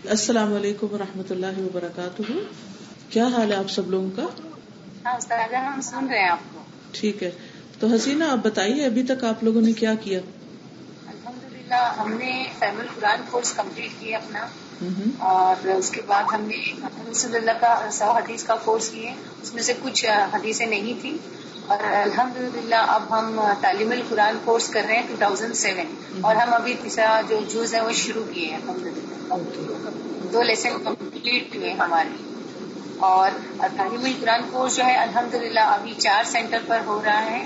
السلام علیکم ورحمۃ اللہ وبرکاتہ. کیا حال ہے آپ سب لوگوں کا؟ ہاں استاذہ ہم سن رہے ہیں آپ کو. ٹھیک ہے. تو حسینہ آپ بتائیے ابھی تک آپ لوگوں نے کیا کیا؟ الحمدللہ ہم نے فہم القرآن کورس کمپلیٹ کیا اپنا، اور اس کے بعد ہم نے رسول اللہ کا 100 حدیث کا کورس کیے. اس میں سے کچھ حدیثیں نہیں تھی، اور الحمدللہ اب ہم تعلیم القرآن کورس کر رہے ہیں 2007، اور ہم ابھی تیسرا جو جز ہے وہ شروع کیے ہیں. الحمدللہ 2 لیسن کمپلیٹ ہوئے ہمارے. اور تعلیم القرآن کورس جو ہے الحمدللہ ابھی 4 سینٹر پر ہو رہا ہے،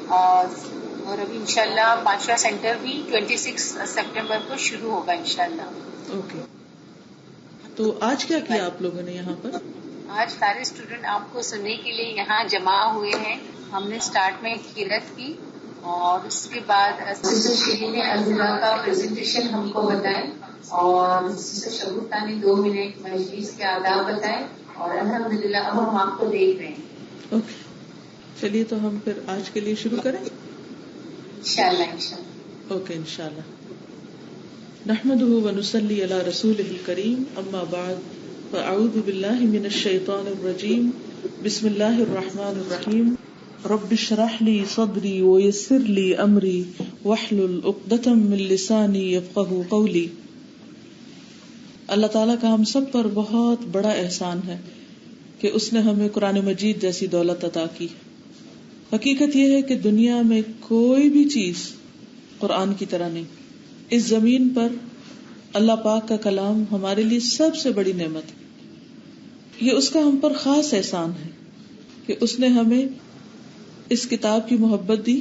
اور ابھی انشاءاللہ 5واں سینٹر بھی 26 سپٹمبر کو شروع ہوگا انشاءاللہ. اوکے. تو آج کیا کیا آپ لوگوں نے یہاں پر؟ آج سارے اسٹوڈنٹ آپ کو سننے کے لیے یہاں جمع ہوئے ہیں. ہم نے سٹارٹ میں قرات کی، اور اس کے بعد سسٹر شیری نے الزرا کا پریزنٹیشن ہم کو بتائے، اور سسٹر شگفتہ نے 2 منٹ مجلس کے آداب بتائے، اور الحمدللہ اب ہم آپ کو دیکھ رہے ہیں. اوکے چلیے تو ہم پھر آج کے لیے شروع کریں انشاءاللہ. اوکے انشاءاللہ. نحمده ونصلي على رسوله الكريم، اما بعد فاعوذ بالله من الشيطان الرجيم. بسم الله الرحمن الرحيم. رب اشرح لي صدري ويسر لي امري واحلل عقدة من لساني يفقهوا قولي. اللہ تعالیٰ کا ہم سب پر بہت بڑا احسان ہے کہ اس نے ہمیں قرآن مجید جیسی دولت عطا کی. حقیقت یہ ہے کہ دنیا میں کوئی بھی چیز قرآن کی طرح نہیں. اس زمین پر اللہ پاک کا کلام ہمارے لیے سب سے بڑی نعمت ہے. یہ اس کا ہم پر خاص احسان ہے کہ اس نے ہمیں اس کتاب کی محبت دی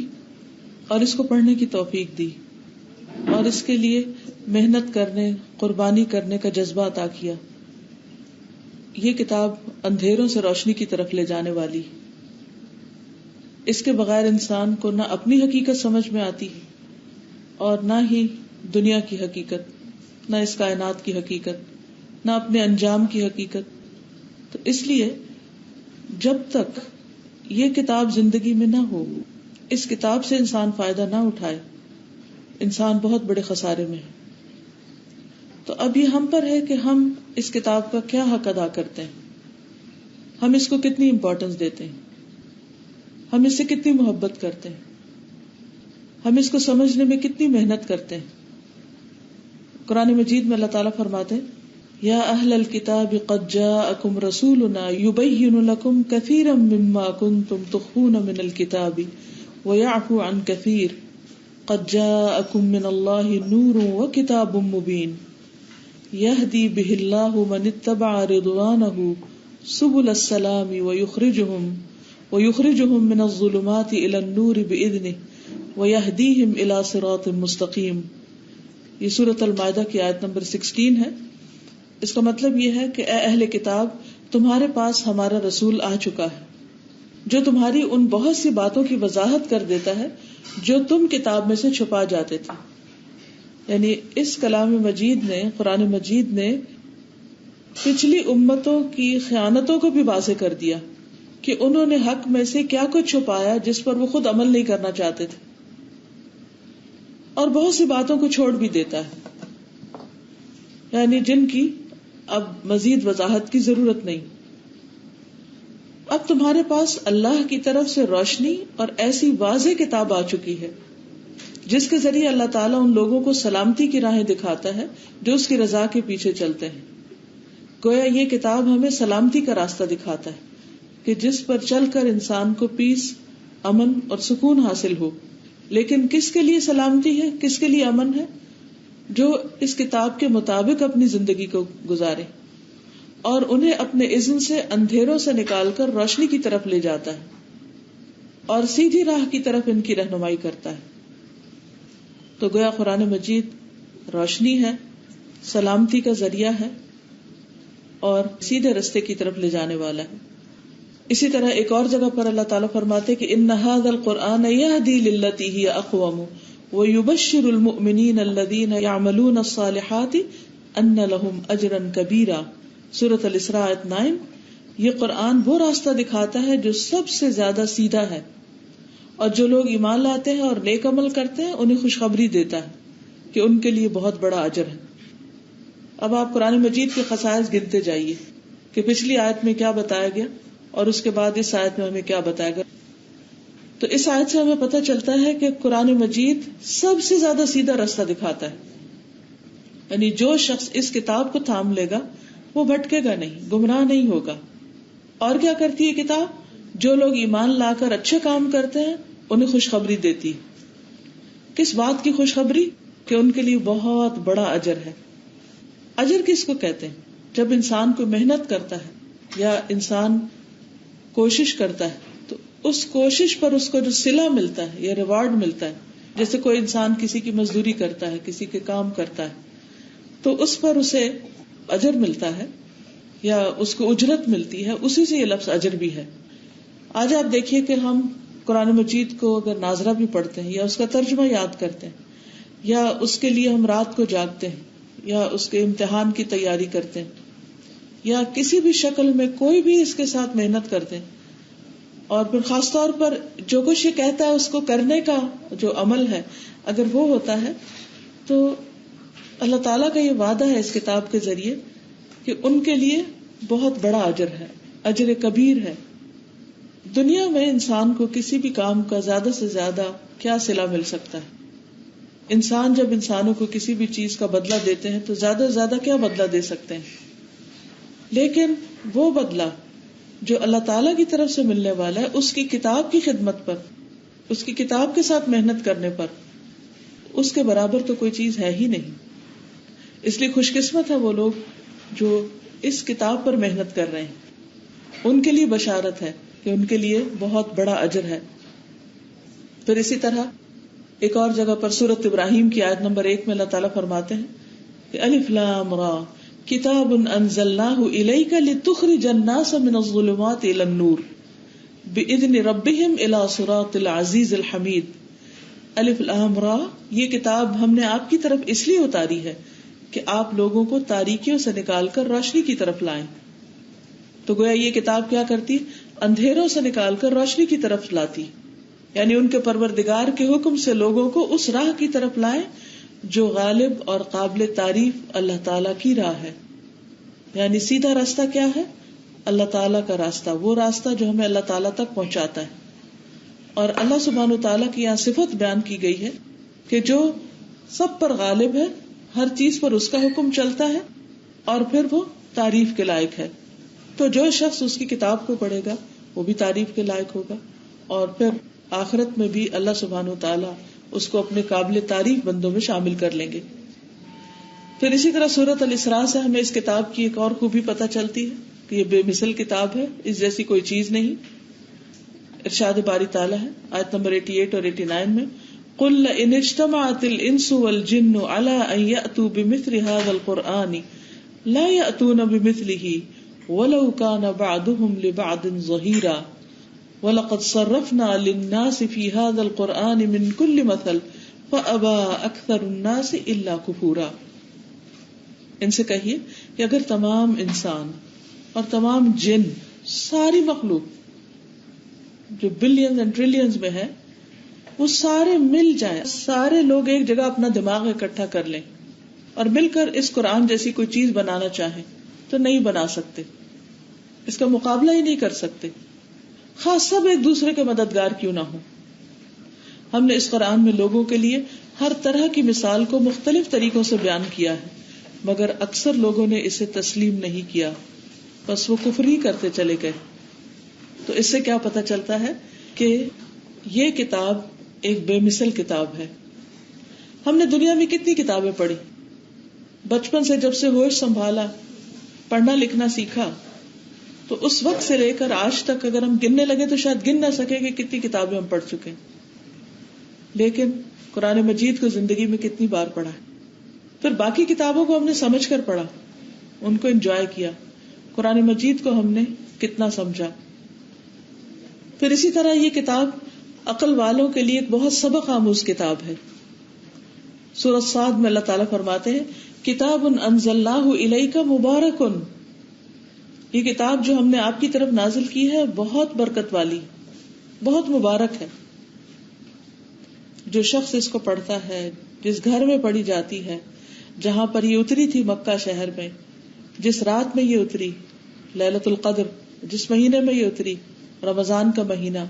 اور اس کو پڑھنے کی توفیق دی، اور اس کے لیے محنت کرنے، قربانی کرنے کا جذبہ عطا کیا. یہ کتاب اندھیروں سے روشنی کی طرف لے جانے والی. اس کے بغیر انسان کو نہ اپنی حقیقت سمجھ میں آتی اور نہ ہی دنیا کی حقیقت، نہ اس کائنات کی حقیقت، نہ اپنے انجام کی حقیقت. تو اس لیے جب تک یہ کتاب زندگی میں نہ ہو، اس کتاب سے انسان فائدہ نہ اٹھائے، انسان بہت بڑے خسارے میں ہے. تو اب یہ ہم پر ہے کہ ہم اس کتاب کا کیا حق ادا کرتے ہیں، ہم اس کو کتنی امپورٹنس دیتے ہیں، ہم اس سے کتنی محبت کرتے ہیں، ہم اس کو سمجھنے میں کتنی محنت کرتے ہیں. قرآن مجید میں اللہ تعالیٰ فرماتے ہیں یا اہل الکتاب قد جاءکم رسولنا یبین لکم کثیرا مما کنتم تخفون من الکتاب ویعفو عن کثیر قد جاءکم من اللہ نور وکتاب مبین یہدی بہ اللہ من اتبع رضوانہ سبل السلام ویخرجہم من الظلمات الی النور بإذنہ ویہدیہم الی صراط مستقیم. یہ سورۃ المائدہ کی آیت نمبر 16 ہے. اس کا مطلب یہ ہے کہ اے اہل کتاب، تمہارے پاس ہمارا رسول آ چکا ہے جو تمہاری ان بہت سی باتوں کی وضاحت کر دیتا ہے جو تم کتاب میں سے چھپا جاتے تھے. یعنی اس کلام مجید نے، قرآن مجید نے پچھلی امتوں کی خیانتوں کو بھی واضح کر دیا کہ انہوں نے حق میں سے کیا کچھ چھپایا جس پر وہ خود عمل نہیں کرنا چاہتے تھے، اور بہت سی باتوں کو چھوڑ بھی دیتا ہے، یعنی جن کی اب مزید وضاحت کی ضرورت نہیں. اب تمہارے پاس اللہ کی طرف سے روشنی اور ایسی واضح کتاب آ چکی ہے جس کے ذریعے اللہ تعالیٰ ان لوگوں کو سلامتی کی راہیں دکھاتا ہے جو اس کی رضا کے پیچھے چلتے ہیں. گویا یہ کتاب ہمیں سلامتی کا راستہ دکھاتا ہے کہ جس پر چل کر انسان کو پیس، امن اور سکون حاصل ہو. لیکن کس کے لیے سلامتی ہے، کس کے لیے امن ہے؟ جو اس کتاب کے مطابق اپنی زندگی کو گزارے اور انہیں اپنے اذن سے اندھیروں سے نکال کر روشنی کی طرف لے جاتا ہے اور سیدھی راہ کی طرف ان کی رہنمائی کرتا ہے. تو گویا قرآن مجید روشنی ہے، سلامتی کا ذریعہ ہے اور سیدھے رستے کی طرف لے جانے والا ہے. اسی طرح ایک اور جگہ پر اللہ تعالیٰ فرماتے کہ ان ھذا القرآن یہدی للتی ہی اقوم ویبشر المؤمنین الذین یعملون الصالحات ان لہم اجرا کبیرا. سورۃ الاسراء آیت 9. یہ قرآن وہ راستہ دکھاتا ہے جو سب سے زیادہ سیدھا ہے، اور جو لوگ ایمان لاتے ہیں اور نیک عمل کرتے ہیں انہیں خوشخبری دیتا ہے کہ ان کے لیے بہت بڑا اجر ہے. اب آپ قرآن مجید کے خصائص گنتے جائیے کہ پچھلی آیت میں کیا بتایا گیا اور اس کے بعد اس آیت میں ہمیں کیا بتایا گیا. تو اس آیت سے ہمیں پتہ چلتا ہے کہ قرآن مجید سب سے زیادہ سیدھا راستہ دکھاتا ہے. یعنی جو شخص اس کتاب کو تھام لے گا وہ بھٹکے گا نہیں، گمراہ نہیں ہوگا. اور کیا کرتی ہے کتاب؟ جو لوگ ایمان لا کر اچھے کام کرتے ہیں انہیں خوشخبری دیتی. کس بات کی خوشخبری؟ کہ ان کے لیے بہت بڑا اجر ہے. اجر کس کو کہتے ہیں؟ جب انسان کو محنت کرتا ہے یا انسان کوشش کرتا ہے تو اس کوشش پر اس کو جو صلہ ملتا ہے یا ریوارڈ ملتا ہے، جیسے کوئی انسان کسی کی مزدوری کرتا ہے، کسی کے کام کرتا ہے تو اس پر اسے اجر ملتا ہے یا اس کو اجرت ملتی ہے، اسی سے یہ لفظ اجر بھی ہے. آج آپ دیکھیے کہ ہم قرآن مجید کو اگر ناظرہ بھی پڑھتے ہیں یا اس کا ترجمہ یاد کرتے ہیں یا اس کے لیے ہم رات کو جاگتے ہیں یا اس کے امتحان کی تیاری کرتے ہیں یا کسی بھی شکل میں کوئی بھی اس کے ساتھ محنت کرتے ہیں، اور پھر خاص طور پر جو کچھ یہ کہتا ہے اس کو کرنے کا جو عمل ہے اگر وہ ہوتا ہے تو اللہ تعالیٰ کا یہ وعدہ ہے اس کتاب کے ذریعے کہ ان کے لیے بہت بڑا اجر ہے، اجر کبیر ہے. دنیا میں انسان کو کسی بھی کام کا زیادہ سے زیادہ کیا صلہ مل سکتا ہے؟ انسان جب انسانوں کو کسی بھی چیز کا بدلہ دیتے ہیں تو زیادہ سے زیادہ کیا بدلہ دے سکتے ہیں؟ لیکن وہ بدلہ جو اللہ تعالیٰ کی طرف سے ملنے والا ہے اس کی کتاب کی خدمت پر، اس کی کتاب کے ساتھ محنت کرنے پر، اس کے برابر تو کوئی چیز ہے ہی نہیں. اس لیے خوش قسمت ہے وہ لوگ جو اس کتاب پر محنت کر رہے ہیں، ان کے لیے بشارت ہے کہ ان کے لیے بہت بڑا اجر ہے. پھر اسی طرح ایک اور جگہ پر سورۃ ابراہیم کی آیت نمبر 1 میں اللہ تعالیٰ فرماتے ہیں کہ الف لام را کتاب انزلناہ الیک لتخرج الناس من الظلمات الی النور باذن ربہم الی صراط العزیز الحمید. الف لام را، یہ کتاب ہم نے آپ کی طرف اس لیے اتاری ہے کہ آپ لوگوں کو تاریکیوں سے نکال کر روشنی کی طرف لائیں. تو گویا یہ کتاب کیا کرتی؟ اندھیروں سے نکال کر روشنی کی طرف لاتی، یعنی ان کے پروردگار کے حکم سے لوگوں کو اس راہ کی طرف لائیں جو غالب اور قابل تعریف اللہ تعالیٰ کی راہ ہے. یعنی سیدھا راستہ کیا ہے؟ اللہ تعالیٰ کا راستہ، وہ راستہ جو ہمیں اللہ تعالیٰ تک پہنچاتا ہے. اور اللہ سبحانہ وتعالیٰ کی یہاں صفت بیان کی گئی ہے کہ جو سب پر غالب ہے، ہر چیز پر اس کا حکم چلتا ہے اور پھر وہ تعریف کے لائق ہے. تو جو شخص اس کی کتاب کو پڑھے گا وہ بھی تعریف کے لائق ہوگا، اور پھر آخرت میں بھی اللہ سبحانہ وتعالیٰ اس کو اپنے قابل تعریف بندوں میں شامل کر لیں گے. پھر اسی طرح سورۃ الاسراء سے ہمیں اس کتاب کی ایک اور خوبی پتہ چلتی ہے کہ یہ بے مثل کتاب ہے، اس جیسی کوئی چیز نہیں. ارشاد باری تعالیٰ ہے آیت نمبر 88 اور 89 میں قُلْ لَئِنِ اجْتَمَعَتِ الْإِنسُ وَالْجِنُّ عَلَىٰ أَن يَأْتُوا بِمِثْلِ هَٰذَا الْقُرْآنِ لَا يَأْتُونَ بِمِثْلِهِ وَلَوْ كَانَ بَعْضُهُمْ لِبَعْضٍ ظَهِيرًا وَلَقَدْ صَرَّفْنَا لِلنَّاسِ فِي هَٰذَا الْقُرْآنِ مِنْ كُلِّ مَثَلٍ فَأَبَىٰ أَكْثَرُ النَّاسِ إِلَّا كُفُورًا. ان سے کہیے کہ اگر تمام انسان اور تمام جن، ساری مخلوق جو بلینز اینڈ ٹریلینز میں ہے، وہ سارے مل جائیں، سارے لوگ ایک جگہ اپنا دماغ اکٹھا کر لیں اور مل کر اس قرآن جیسی کوئی چیز بنانا چاہیں تو نہیں بنا سکتے، اس کا مقابلہ ہی نہیں کر سکتے، خاص سب ایک دوسرے کے مددگار کیوں نہ ہو. ہم نے اس قرآن میں لوگوں کے لیے ہر طرح کی مثال کو مختلف طریقوں سے بیان کیا ہے، مگر اکثر لوگوں نے اسے تسلیم نہیں کیا، بس وہ کفر ہی کرتے چلے گئے. تو اس سے کیا پتہ چلتا ہے کہ یہ کتاب ایک بے مثل کتاب ہے. ہم نے دنیا میں کتنی کتابیں پڑھی، بچپن سے جب سے ہوش سنبھالا، پڑھنا لکھنا سیکھا، تو اس وقت سے لے کر آج تک اگر ہم گننے لگے تو شاید گن نہ سکے کہ کتنی کتابیں ہم پڑھ چکے. لیکن قرآن مجید کو زندگی میں کتنی بار پڑھا ہے. پھر باقی کتابوں کو ہم نے سمجھ کر پڑھا، ان کو انجوائے کیا. قرآن مجید کو ہم نے کتنا سمجھا. پھر اسی طرح یہ کتاب عقل والوں کے لیے ایک بہت سبق آموز کتاب ہے. سورۃ صاد میں اللہ تعالیٰ فرماتے ہیں کتاب انزلناہ الیک مبارک، یہ کتاب جو ہم نے آپ کی طرف نازل کی ہے بہت برکت والی، بہت مبارک ہے. جو شخص اس کو پڑھتا ہے، جس گھر میں پڑھی جاتی ہے، جہاں پر یہ اتری تھی مکہ شہر میں، جس رات میں یہ اتری لیلۃ القدر، جس مہینے میں یہ اتری رمضان کا مہینہ،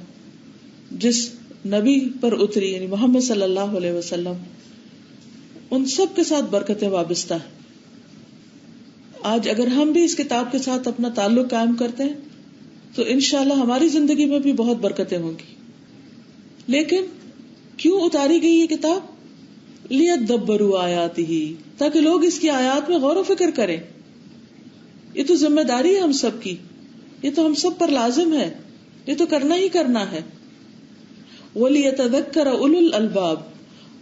جس نبی پر اتری یعنی محمد صلی اللہ علیہ وسلم، ان سب کے ساتھ برکتیں وابستہ ہیں. آج اگر ہم بھی اس کتاب کے ساتھ اپنا تعلق قائم کرتے ہیں تو انشاءاللہ ہماری زندگی میں بھی بہت برکتیں ہوں گی. لیکن کیوں اتاری گئی یہ کتاب؟ لیدبروا آیاتہ، تاکہ لوگ اس کی آیات میں غور و فکر کریں. یہ تو ذمہ داری ہے ہم سب کی، یہ تو ہم سب پر لازم ہے، یہ تو کرنا ہی کرنا ہے. وَلِيَتَذَكَّرَ أُولُو الْأَلْبَابِ،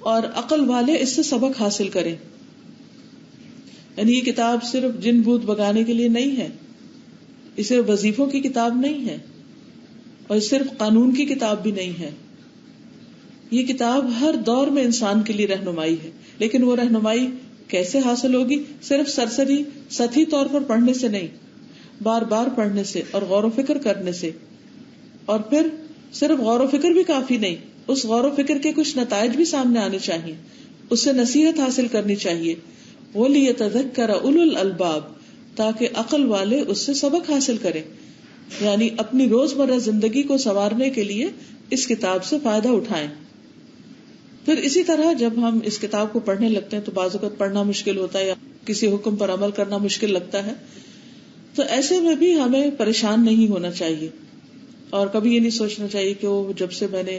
اور عقل والے اس سے سبق حاصل کریں. یعنی یہ کتاب صرف جن بھوت بگانے کے لیے نہیں ہے، یہ صرف وظیفوں کی کتاب نہیں ہے، اور صرف قانون کی کتاب بھی نہیں ہے. یہ کتاب ہر دور میں انسان کے لیے رہنمائی ہے. لیکن وہ رہنمائی کیسے حاصل ہوگی؟ صرف سرسری سطحی طور پر پڑھنے سے نہیں، بار بار پڑھنے سے اور غور و فکر کرنے سے. اور پھر صرف غور و فکر بھی کافی نہیں، اس غور و فکر کے کچھ نتائج بھی سامنے آنے چاہیے، اس سے نصیحت حاصل کرنی چاہیے. وَلِيَتَذَكَّرَ أُولُو الْأَلْبَابِ، تاکہ عقل والے اس سے سبق حاصل کریں. یعنی اپنی روزمرہ زندگی کو سنوارنے کے لیے اس کتاب سے فائدہ اٹھائیں. پھر اسی طرح جب ہم اس کتاب کو پڑھنے لگتے ہیں تو بعض اوقات پڑھنا مشکل ہوتا ہے یا کسی حکم پر عمل کرنا مشکل لگتا ہے، تو ایسے میں بھی ہمیں پریشان نہیں ہونا چاہیے، اور کبھی یہ نہیں سوچنا چاہیے کہ وہ جب سے میں نے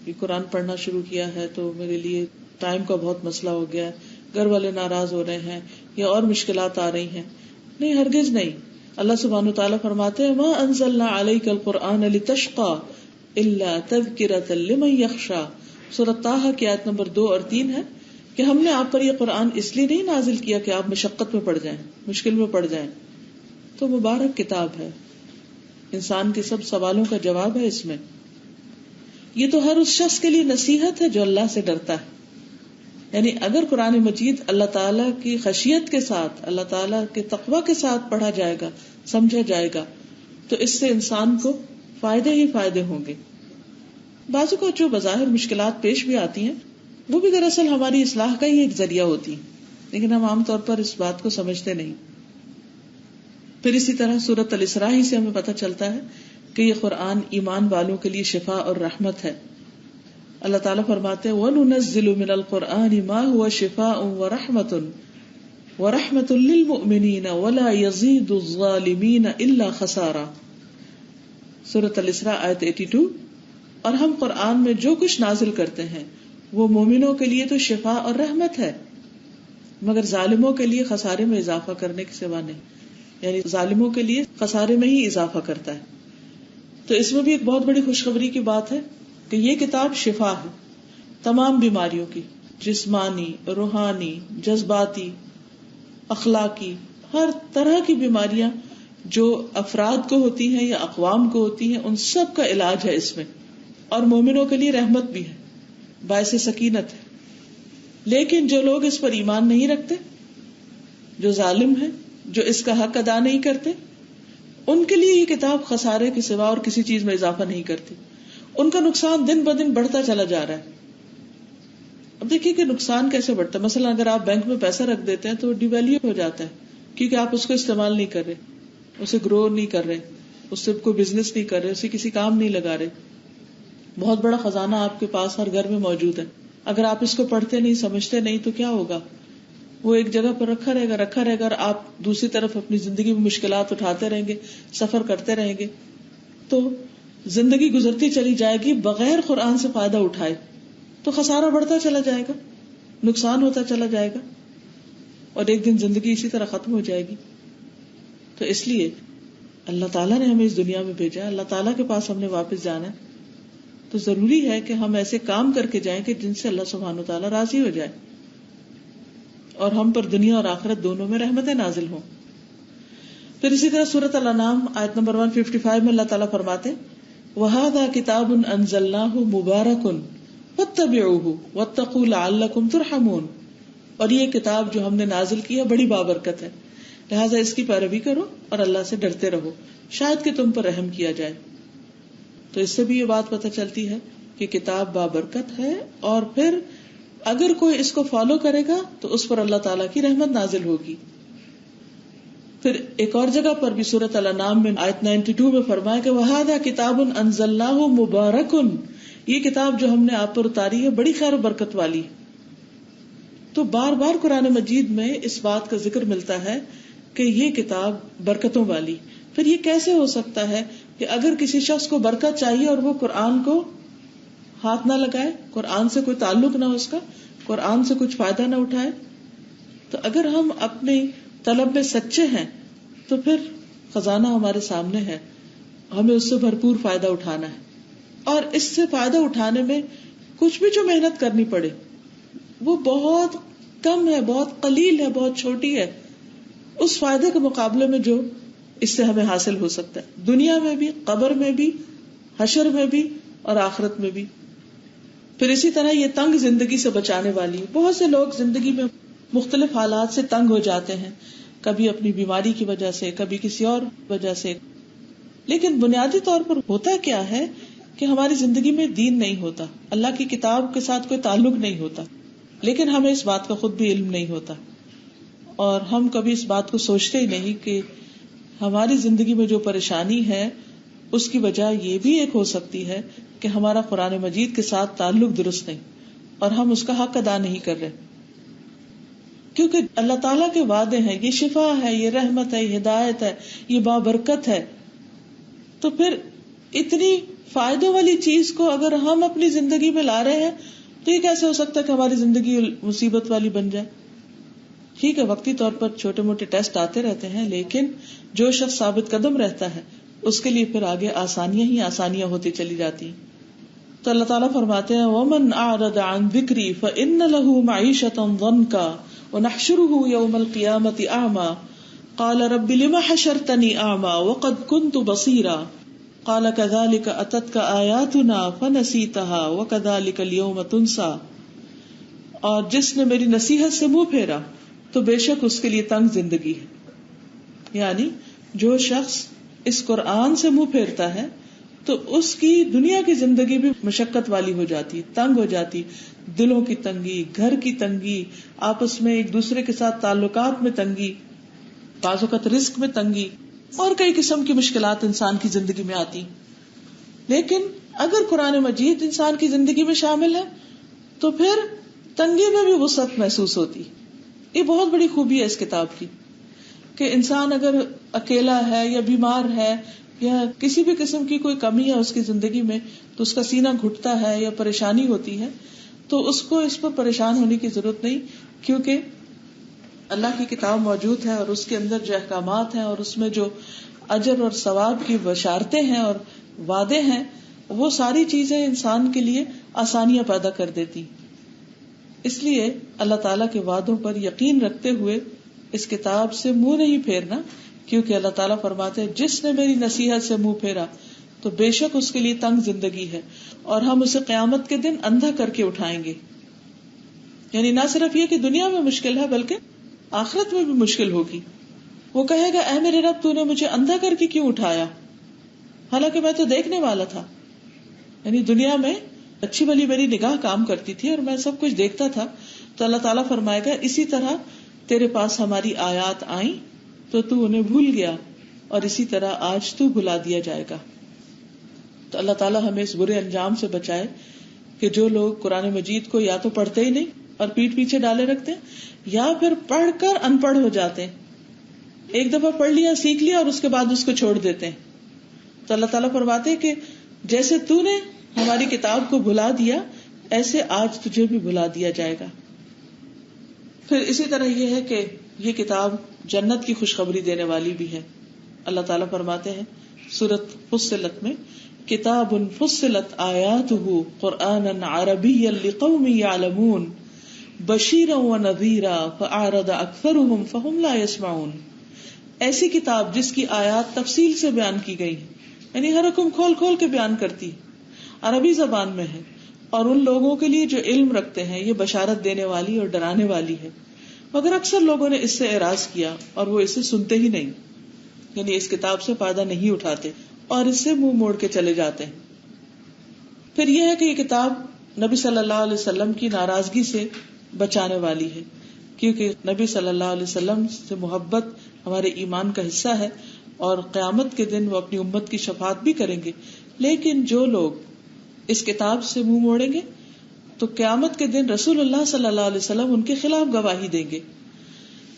یہ قرآن پڑھنا شروع کیا ہے تو میرے لیے ٹائم کا بہت مسئلہ ہو گیا ہے، گھر والے ناراض ہو رہے ہیں یا اور مشکلات آ رہی ہیں. نہیں، ہرگز نہیں. اللہ سبحانہ وتعالیٰ فرماتے ہیں مَا أَنزَلْنَا عَلَيْكَ الْقُرْآنَ لِتَشْقَى إِلَّا تَذْكِرَةً لِمَن يَخْشَىٰ. سورۃ طٰہٰ کی آیت نمبر 2 اور 3 ہے کہ ہم نے آپ پر یہ قرآن اس لیے نہیں نازل کیا کہ آپ مشقت میں پڑ جائیں، مشکل میں پڑ جائیں. تو مبارک کتاب ہے، انسان کے سب سوالوں کا جواب ہے اس میں. یہ تو ہر اس شخص کے لیے نصیحت ہے جو اللہ سے ڈرتا ہے. یعنی اگر قرآن مجید اللہ تعالیٰ کی خشیت کے ساتھ، اللہ تعالیٰ کے تقوی کے ساتھ پڑھا جائے گا، سمجھا جائے گا، تو اس سے انسان کو فائدے ہی فائدے ہوں گے. بعضوں کو جو بظاہر مشکلات پیش بھی آتی ہیں وہ بھی دراصل ہماری اصلاح کا ہی ایک ذریعہ ہوتی ہیں، لیکن ہم عام طور پر اس بات کو سمجھتے نہیں. پھر اسی طرح سورۃ الاسراء ہی سے ہمیں پتہ چلتا ہے کہ یہ قرآن ایمان والوں کے لیے شفا اور رحمت ہے. اللہ تعالیٰ فرماتے ہیں وَنُنَزِّلُ مِنَ الْقُرْآنِ مَا هُوَ شِفَاءٌ وَرَحْمَةٌ لِّلْمُؤْمِنِينَ وَلَا يَزِيدُ الظَّالِمِينَ إِلَّا خَسَارًا. سورۃ الاسراء آیت 82. اور ہم قرآن میں جو کچھ نازل کرتے ہیں وہ مومنوں کے لیے تو شفا اور رحمت ہے، مگر ظالموں کے لیے خسارے میں اضافہ کرنے کے سوا نہیں. یعنی ظالموں کے لیے خسارے میں ہی اضافہ کرتا ہے. تو اس میں بھی ایک بہت بڑی خوشخبری کی بات ہے کہ یہ کتاب شفا ہے تمام بیماریوں کی، جسمانی، روحانی، جذباتی، اخلاقی، ہر طرح کی بیماریاں جو افراد کو ہوتی ہیں یا اقوام کو ہوتی ہیں ان سب کا علاج ہے اس میں. اور مومنوں کے لیے رحمت بھی ہے، باعث سکینت ہے. لیکن جو لوگ اس پر ایمان نہیں رکھتے، جو ظالم ہیں، جو اس کا حق ادا نہیں کرتے، ان کے لیے یہ کتاب خسارے کے سوا اور کسی چیز میں اضافہ نہیں کرتی. ان کا نقصان دن بدن بڑھتا چلا جا رہا ہے. اب دیکھیے کہ نقصان کیسے بڑھتا ہے. مثلا اگر آپ بینک میں پیسہ رکھ دیتے ہیں تو ڈی ویلیو ہو جاتا ہے کیونکہ آپ اس کو استعمال نہیں کر رہے، اسے گرو نہیں کر رہے، اس سے کوئی بزنس نہیں کر رہے، اسے کسی کام نہیں لگا رہے. بہت بڑا خزانہ آپ کے پاس ہر گھر میں موجود ہے، اگر آپ اس کو پڑھتے نہیں، سمجھتے نہیں تو کیا ہوگا؟ وہ ایک جگہ پر رکھا رہے گا اور آپ دوسری طرف اپنی زندگی میں مشکلات اٹھاتے رہیں گے، سفر کرتے رہیں گے، تو زندگی گزرتی چلی جائے گی بغیر قرآن سے فائدہ اٹھائے، تو خسارہ بڑھتا چلا جائے گا، نقصان ہوتا چلا جائے گا، اور ایک دن زندگی اسی طرح ختم ہو جائے گی. تو اس لیے اللہ تعالیٰ نے ہمیں اس دنیا میں بھیجا ہے، اللہ تعالیٰ کے پاس ہم نے واپس جانا ہے، تو ضروری ہے کہ ہم ایسے کام کر کے جائیں کہ جن سے اللہ سبحانہ وتعالیٰ راضی ہو جائے اور ہم پر دنیا اور آخرت دونوں میں رحمتیں نازل ہوں. پھر اسی طرح سورۃ الانعام آیت نمبر 155 میں اللہ تعالیٰ فرماتے ہیں وَهَذَا كِتَابٌ أَنزَلْنَاهُ مُبَارَكٌ فَاتَّبِعُوهُ وَاتَّقُوا لَعَلَّكُمْ تُرْحَمُونَ. اور یہ کتاب جو ہم نے نازل کی ہے بڑی بابرکت ہے، لہٰذا اس کی پیروی کرو اور اللہ سے ڈرتے رہو، شاید کہ تم پر رحم کیا جائے. تو اس سے بھی یہ بات پتہ چلتی ہے کہ کتاب بابرکت ہے، اور پھر اگر کوئی اس کو فالو کرے گا تو اس پر اللہ تعالیٰ کی رحمت نازل ہوگی. پھر ایک اور جگہ پر بھی سورۃ الانعام میں آیت 92 میں فرمایا کہ وَهَذَا كِتَابٌ أَنزَلْنَاهُ مُبَارَكٌ، یہ کتاب جو ہم نے آپ پر اتاری ہے بڑی خیر و برکت والی. تو بار بار قرآن مجید میں اس بات کا ذکر ملتا ہے کہ یہ کتاب برکتوں والی. پھر یہ کیسے ہو سکتا ہے کہ اگر کسی شخص کو برکت چاہیے اور وہ قرآن کو ہاتھ نہ لگائے، قرآن سے کوئی تعلق نہ ہو، اس کا قرآن سے کچھ فائدہ نہ اٹھائے؟ تو اگر ہم اپنی طلب میں سچے ہیں تو پھر خزانہ ہمارے سامنے ہے، ہمیں اس سے بھرپور فائدہ اٹھانا ہے. اور اس سے فائدہ اٹھانے میں کچھ بھی جو محنت کرنی پڑے وہ بہت کم ہے، بہت قلیل ہے، بہت چھوٹی ہے اس فائدے کے مقابلے میں جو اس سے ہمیں حاصل ہو سکتا ہے، دنیا میں بھی، قبر میں بھی، حشر میں بھی اور آخرت میں بھی. پھر اسی طرح یہ تنگ زندگی سے بچانے والی. بہت سے لوگ زندگی میں مختلف حالات سے تنگ ہو جاتے ہیں، کبھی اپنی بیماری کی وجہ سے، کبھی کسی اور وجہ سے. لیکن بنیادی طور پر ہوتا کیا ہے کہ ہماری زندگی میں دین نہیں ہوتا، اللہ کی کتاب کے ساتھ کوئی تعلق نہیں ہوتا، لیکن ہمیں اس بات کا خود بھی علم نہیں ہوتا. اور ہم کبھی اس بات کو سوچتے ہی نہیں کہ ہماری زندگی میں جو پریشانی ہے اس کی وجہ یہ بھی ایک ہو سکتی ہے کہ ہمارا قرآن مجید کے ساتھ تعلق درست نہیں اور ہم اس کا حق ادا نہیں کر رہے. کیونکہ اللہ تعالیٰ کے وعدے ہیں، یہ شفا ہے، یہ رحمت ہے، یہ ہدایت ہے، یہ بابرکت ہے. تو پھر اتنی فائدوں والی چیز کو اگر ہم اپنی زندگی میں لا رہے ہیں تو یہ کیسے ہو سکتا ہے کہ ہماری زندگی مصیبت والی بن جائے؟ ٹھیک ہے، وقتی طور پر چھوٹے موٹے ٹیسٹ آتے رہتے ہیں، لیکن جو شخص ثابت قدم رہتا ہے اس کے لیے پھر آگے آسانیاں ہی آسانیاں ہوتی چلی جاتی ہیں. تو اللہ تعالیٰ فرماتے ہیں وَمَنْ أَعْرَضَ عَنْ ذِكْرِي فَإِنَّ لَهُ مَعِيشَةً ضَنْكًا وَنَحْشُرُهُ يَوْمَ الْقِيَامَةِ أَعْمَى قَالَ رَبِّ لِمَ حَشَرْتَنِي أَعْمَى وَقَدْ كُنْتُ بَصِيرًا قَالَ كَذَلِكَ أَتَتْكَ آيَاتُنَا فَنَسِيتَهَا وَكَذَلِكَ الْيَوْمَ تُنْسَى. اور جس نے میری نصیحت سے منہ پھیرا تو بے شک اس کے لیے تنگ زندگی ہے. یعنی جو شخص اس قرآن سے منہ پھیرتا ہے تو اس کی دنیا کی زندگی بھی مشقت والی ہو جاتی، تنگ ہو جاتی، دلوں کی تنگی، گھر کی تنگی، آپس میں ایک دوسرے کے ساتھ تعلقات میں تنگی، بعض اوقات رزق میں تنگی اور کئی قسم کی مشکلات انسان کی زندگی میں آتی. لیکن اگر قرآن مجید انسان کی زندگی میں شامل ہے تو پھر تنگی میں بھی وسعت محسوس ہوتی. یہ بہت بڑی خوبی ہے اس کتاب کی کہ انسان اگر اکیلا ہے یا بیمار ہے یا کسی بھی قسم کی کوئی کمی ہے اس کی زندگی میں تو اس کا سینہ گھٹتا ہے یا پریشانی ہوتی ہے تو اس کو اس پر پریشان ہونے کی ضرورت نہیں، کیونکہ اللہ کی کتاب موجود ہے اور اس کے اندر جو احکامات ہیں اور اس میں جو اجر اور ثواب کی بشارتیں ہیں اور وعدے ہیں وہ ساری چیزیں انسان کے لیے آسانیاں پیدا کر دیتی. اس لیے اللہ تعالیٰ کے وعدوں پر یقین رکھتے ہوئے اس کتاب سے منہ نہیں پھیرنا، کیونکہ اللہ تعالیٰ فرماتے ہیں جس نے میری نصیحت سے منہ پھیرا تو بے شک اس کے لیے تنگ زندگی ہے اور ہم اسے قیامت کے دن اندھا کر کے اٹھائیں گے. یعنی نہ صرف یہ کہ دنیا میں مشکل ہے بلکہ آخرت میں بھی مشکل ہوگی. وہ کہے گا اے میرے رب تو نے مجھے اندھا کر کے کیوں اٹھایا، حالانکہ میں تو دیکھنے والا تھا. یعنی دنیا میں اچھی بھلی میری نگاہ کام کرتی تھی اور میں سب کچھ دیکھتا تھا. تو اللہ تعالیٰ فرمائے گا اسی طرح تیرے پاس ہماری آیات آئیں تو تو انہیں بھول گیا اور اسی طرح آج تو بھلا دیا جائے گا. تو اللہ تعالیٰ ہمیں اس برے انجام سے بچائے کہ جو لوگ قرآن مجید کو یا تو پڑھتے ہی نہیں اور پیٹ پیچھے ڈالے رکھتے ہیں یا پھر پڑھ کر ان پڑھ ہو جاتے ہیں. ایک دفعہ پڑھ لیا، سیکھ لیا اور اس کے بعد اس کو چھوڑ دیتے ہیں. تو اللہ تعالیٰ فرماتے ہیں کہ جیسے تو نے ہماری کتاب کو بھلا دیا ایسے آج تجھے بھی بھلا دیا جائے گا. پھر اسی طرح یہ ہے کہ یہ کتاب جنت کی خوشخبری دینے والی بھی ہے. اللہ تعالیٰ فرماتے ہیں سورۃ فصلت میں کتاب فصلت آیاتہ قرآنا عربیا لقوم یعلمون بشیرا ونذیرا فاعرض اکثرهم فهم لا يسمعون. ایسی کتاب جس کی آیات تفصیل سے بیان کی گئی ہیں، یعنی ہر حکم کھول کھول کے بیان کرتی، عربی زبان میں ہے اور ان لوگوں کے لیے جو علم رکھتے ہیں، یہ بشارت دینے والی اور ڈرانے والی ہے. مگر اکثر لوگوں نے اس سے اعراض کیا اور وہ اسے سنتے ہی نہیں، یعنی اس کتاب سے فائدہ نہیں اٹھاتے اور اس سے منہ موڑ کے چلے جاتے ہیں. پھر یہ ہے کہ یہ کتاب نبی صلی اللہ علیہ وسلم کی ناراضگی سے بچانے والی ہے، کیونکہ نبی صلی اللہ علیہ وسلم سے محبت ہمارے ایمان کا حصہ ہے، اور قیامت کے دن وہ اپنی امت کی شفاعت بھی کریں گے. لیکن جو لوگ اس کتاب سے منہ موڑیں گے تو قیامت کے دن رسول اللہ صلی اللہ علیہ وسلم ان کے خلاف گواہی دیں گے.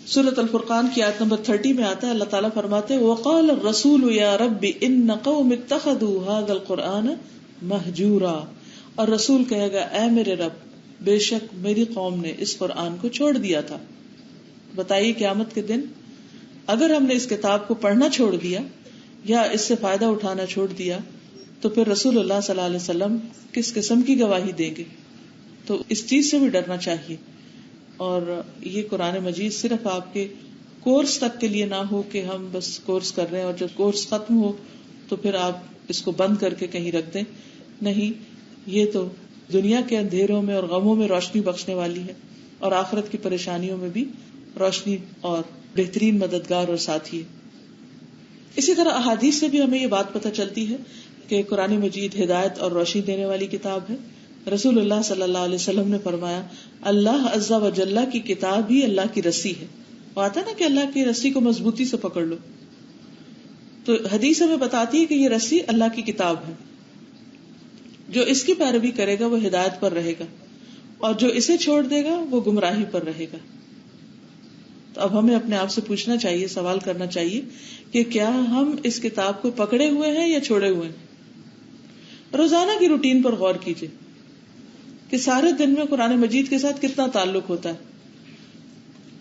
سورۃ الفرقان کی آیت نمبر 30 میں آتا ہے، اللہ تعالیٰ فرماتے ہیں وَقَالَ الرَّسُولُ يَا رَبِّ إِنَّ قَوْمِ اتَّخَذُوا هَذَا الْقُرْآنَ مَهْجُورًا، اور رسول کہے گا اے میرے رب، بے شک میری قوم نے اس قرآن کو چھوڑ دیا تھا. بتائیے قیامت کے دن اگر ہم نے اس کتاب کو پڑھنا چھوڑ دیا یا اس سے فائدہ اٹھانا چھوڑ دیا تو پھر رسول اللہ صلی اللہ علیہ وسلم کس قسم کی گواہی دیں گے. تو اس چیز سے بھی ڈرنا چاہیے. اور یہ قرآن مجید صرف آپ کے کورس تک کے لیے نہ ہو کہ ہم بس کورس کر رہے ہیں اور جب کورس ختم ہو تو پھر آپ اس کو بند کر کے کہیں رکھ دیں. نہیں، یہ تو دنیا کے اندھیروں میں اور غموں میں روشنی بخشنے والی ہے اور آخرت کی پریشانیوں میں بھی روشنی اور بہترین مددگار اور ساتھی ہے. اسی طرح احادیث سے بھی ہمیں یہ بات پتہ چلتی ہے کہ قرآن مجید ہدایت اور روشنی دینے والی کتاب ہے. رسول اللہ صلی اللہ علیہ وسلم نے فرمایا اللہ عز و جل کی کتاب ہی اللہ کی رسی ہے. وہ آتا نا کہ اللہ کی رسی کو مضبوطی سے پکڑ لو، تو حدیث ہمیں بتاتی ہے کہ یہ رسی اللہ کی کتاب ہے. جو اس کی پیروی کرے گا وہ ہدایت پر رہے گا اور جو اسے چھوڑ دے گا وہ گمراہی پر رہے گا. تو اب ہمیں اپنے آپ سے پوچھنا چاہیے، سوال کرنا چاہیے کہ کیا ہم اس کتاب کو پکڑے ہوئے ہیں یا چھوڑے ہوئے ہیں. روزانہ کی روٹین پر غور کیجیے کہ سارے دن میں قرآن مجید کے ساتھ کتنا تعلق ہوتا ہے،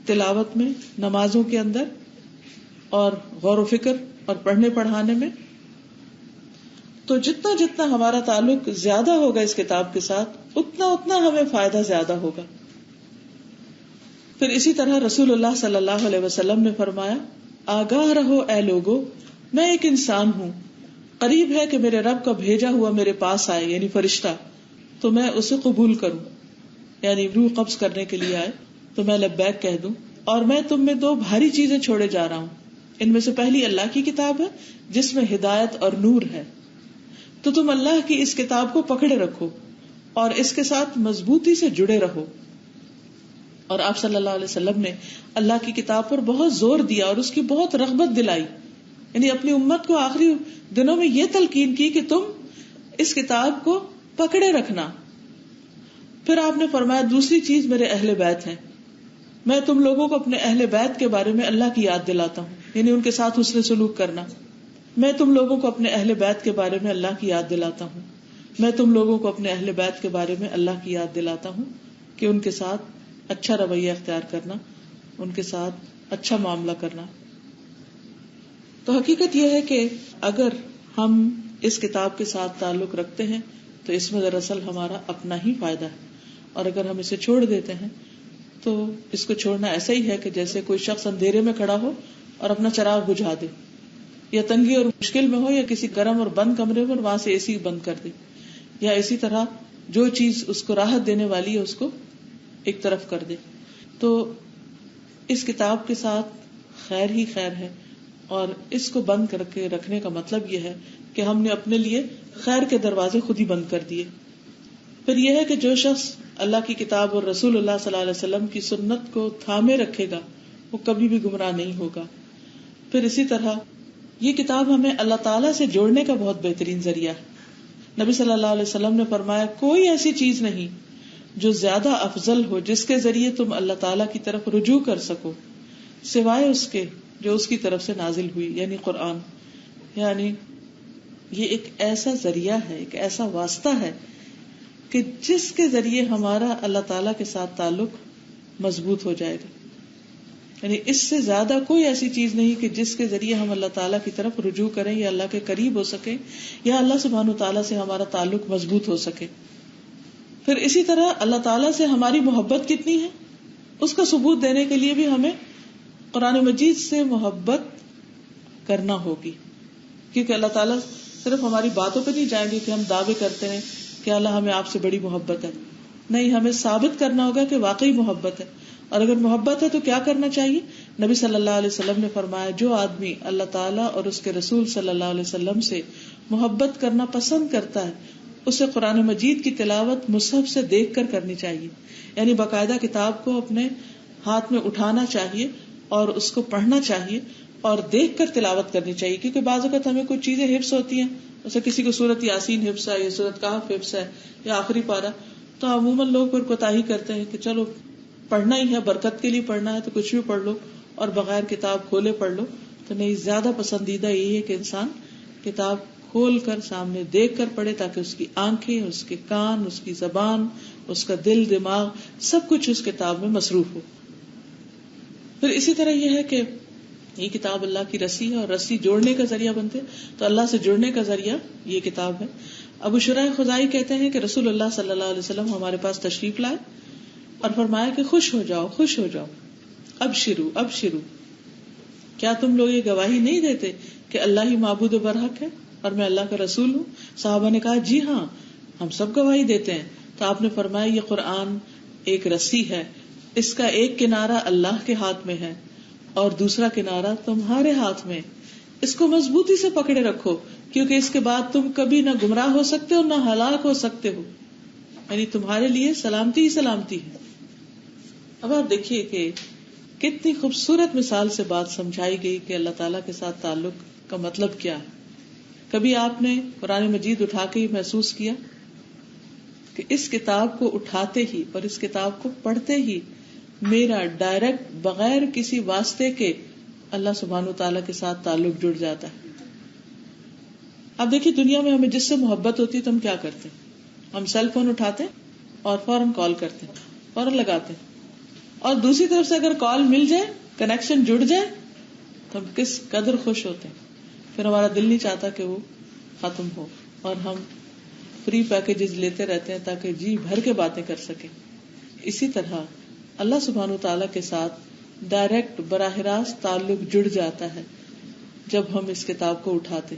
تلاوت میں، نمازوں کے اندر اور غور و فکر اور پڑھنے پڑھانے میں. تو جتنا جتنا ہمارا تعلق زیادہ ہوگا اس کتاب کے ساتھ اتنا اتنا ہمیں فائدہ زیادہ ہوگا. پھر اسی طرح رسول اللہ صلی اللہ علیہ وسلم نے فرمایا آگاہ رہو اے لوگو، میں ایک انسان ہوں، قریب ہے کہ میرے رب کا بھیجا ہوا میرے پاس آئے، یعنی فرشتہ، تو میں اسے قبول کروں، یعنی روح قبض کرنے کے لیے آئے تو میں لبیک کہہ دوں. اور میں تم میں 2 بھاری چیزیں چھوڑے جا رہا ہوں. ان میں سے پہلی اللہ کی کتاب ہے جس میں ہدایت اور نور ہے، تو تم اللہ کی اس کتاب کو پکڑے رکھو اور اس کے ساتھ مضبوطی سے جڑے رہو. اور آپ صلی اللہ علیہ وسلم نے اللہ کی کتاب پر بہت زور دیا اور اس کی بہت رغبت دلائی، یعنی اپنی امت کو آخری دنوں میں یہ تلقین کی کہ تم اس کتاب کو پکڑے رکھنا. پھر آپ نے فرمایا دوسری چیز میرے اہل بیت ہیں، میں تم لوگوں کو اپنے اہل بیت کے بارے میں اللہ کی یاد دلاتا ہوں، یعنی ان کے ساتھ حسن سلوک کرنا. میں تم لوگوں کو اپنے اہل بیت کے بارے میں اللہ کی یاد دلاتا ہوں، میں تم لوگوں کو اپنے اہل بیت کے بارے میں اللہ کی یاد دلاتا ہوں کہ ان کے ساتھ اچھا رویہ اختیار کرنا، ان کے ساتھ اچھا معاملہ کرنا. تو حقیقت یہ ہے کہ اگر ہم اس کتاب کے ساتھ تعلق رکھتے ہیں تو اس میں دراصل ہمارا اپنا ہی فائدہ ہے، اور اگر ہم اسے چھوڑ دیتے ہیں تو اس کو چھوڑنا ایسا ہی ہے کہ جیسے کوئی شخص اندھیرے میں کھڑا ہو اور اپنا چراغ بجھا دے، یا تنگی اور مشکل میں ہو یا کسی گرم اور بند کمرے میں وہاں سے اے سی بند کر دے، یا اسی طرح جو چیز اس کو راحت دینے والی ہے اس کو ایک طرف کر دے. تو اس کتاب کے ساتھ خیر ہی خیر ہے، اور اس کو بند کر کے رکھنے کا مطلب یہ ہے کہ ہم نے اپنے لیے خیر کے دروازے خود ہی بند کر دیے. پھر یہ ہے کہ جو شخص اللہ کی کتاب اور رسول اللہ صلی اللہ علیہ وسلم کی سنت کو تھامے رکھے گا وہ کبھی بھی گمراہ نہیں ہوگا. پھر اسی طرح یہ کتاب ہمیں اللہ تعالیٰ سے جوڑنے کا بہت بہترین ذریعہ ہے. نبی صلی اللہ علیہ وسلم نے فرمایا کوئی ایسی چیز نہیں جو زیادہ افضل ہو جس کے ذریعے تم اللہ تعالیٰ کی طرف رجوع کر سکو سوائے اس کے جو اس کی طرف سے نازل ہوئی، یعنی قرآن. یعنی یہ ایک ایسا ذریعہ ہے، ایک ایسا واسطہ ہے کہ جس کے ذریعے ہمارا اللہ تعالیٰ کے ساتھ تعلق مضبوط ہو جائے گا. یعنی اس سے زیادہ کوئی ایسی چیز نہیں کہ جس کے ذریعے ہم اللہ تعالیٰ کی طرف رجوع کریں یا اللہ کے قریب ہو سکیں یا اللہ سبحانہ وتعالیٰ سے ہمارا تعلق مضبوط ہو سکے. پھر اسی طرح اللہ تعالیٰ سے ہماری محبت کتنی ہے اس کا ثبوت دینے کے لیے بھی ہمیں قرآن مجید سے محبت کرنا ہوگی، کیونکہ اللہ تعالیٰ صرف ہماری باتوں پہ نہیں جائیں گے کہ ہم دعوے کرتے ہیں کہ اللہ ہمیں آپ سے بڑی محبت ہے. نہیں، ہمیں ثابت کرنا ہوگا کہ واقعی محبت ہے. اور اگر محبت ہے تو کیا کرنا چاہیے؟ نبی صلی اللہ علیہ وسلم نے فرمایا جو آدمی اللہ تعالیٰ اور اس کے رسول صلی اللہ علیہ وسلم سے محبت کرنا پسند کرتا ہے اسے قرآن مجید کی تلاوت مصحف سے دیکھ کر کرنی چاہیے، یعنی باقاعدہ کتاب کو اپنے ہاتھ میں اٹھانا چاہیے اور اس کو پڑھنا چاہیے اور دیکھ کر تلاوت کرنی چاہیے. کیونکہ بعض اوقات ہمیں کچھ چیزیں حفظ ہوتی ہیں، جیسے کسی کو سورت یاسین حفظ ہے یا سورت کہف حفظ ہے یا آخری پارہ، تو عموماً لوگ پھر کوتاہی کرتے ہیں کہ چلو پڑھنا ہی ہے، برکت کے لیے پڑھنا ہے تو کچھ بھی پڑھ لو اور بغیر کتاب کھولے پڑھ لو. تو نہیں، زیادہ پسندیدہ یہی ہے کہ انسان کتاب کھول کر سامنے دیکھ کر پڑھے، تاکہ اس کی آنکھیں، اس کے کان، اس کی زبان، اس کا دل، دماغ، سب کچھ اس کتاب میں مصروف ہو. پھر اسی طرح یہ ہے کہ یہ کتاب اللہ کی رسی ہے اور رسی جوڑنے کا ذریعہ بنتے، تو اللہ سے جڑنے کا ذریعہ یہ کتاب ہے. ابو شریح خزائی کہتے ہیں کہ رسول اللہ صلی اللہ علیہ وسلم ہمارے پاس تشریف لائے اور فرمایا کہ خوش ہو جاؤ، خوش ہو جاؤ، اب شروع. کیا تم لوگ یہ گواہی نہیں دیتے کہ اللہ ہی معبود برحق ہے اور میں اللہ کا رسول ہوں؟ صحابہ نے کہا جی ہاں، ہم سب گواہی دیتے ہیں. تو آپ نے فرمایا یہ قرآن ایک رسی ہے، اس کا ایک کنارہ اللہ کے ہاتھ میں ہے اور دوسرا کنارہ تمہارے ہاتھ میں. اس کو مضبوطی سے پکڑے رکھو، کیونکہ اس کے بعد تم کبھی نہ گمراہ ہو سکتے ہو نہ ہلاک ہو سکتے ہو، یعنی تمہارے لیے سلامتی ہی سلامتی ہے. اب آپ دیکھیے کہ کتنی خوبصورت مثال سے بات سمجھائی گئی کہ اللہ تعالیٰ کے ساتھ تعلق کا مطلب کیا ہے. کبھی آپ نے قرآن مجید اٹھا کے ہی محسوس کیا کہ اس کتاب کو اٹھاتے ہی اور اس کتاب کو پڑھتے ہی میرا ڈائریکٹ بغیر کسی واسطے کے اللہ سبحانہ وتعالیٰ کے ساتھ تعلق جڑ جاتا ہے. اب دیکھیے دنیا میں ہمیں جس سے محبت ہوتی ہے تو ہم کیا کرتے ہیں؟ ہم سیل فون اٹھاتے ہیں اور فوراً کال کرتے ہیں، فوراً لگاتے ہیں، اور دوسری طرف سے اگر کال مل جائے، کنیکشن جڑ جائے تو ہم کس قدر خوش ہوتے ہیں. پھر ہمارا دل نہیں چاہتا کہ وہ ختم ہو اور ہم فری پیکیجز لیتے رہتے ہیں تاکہ جی بھر کے باتیں کر سکیں. اسی طرح اللہ سبحانہ وتعالیٰ کے ساتھ ڈائریکٹ براہ راست تعلق جڑ جاتا ہے جب ہم اس کتاب کو اٹھاتے،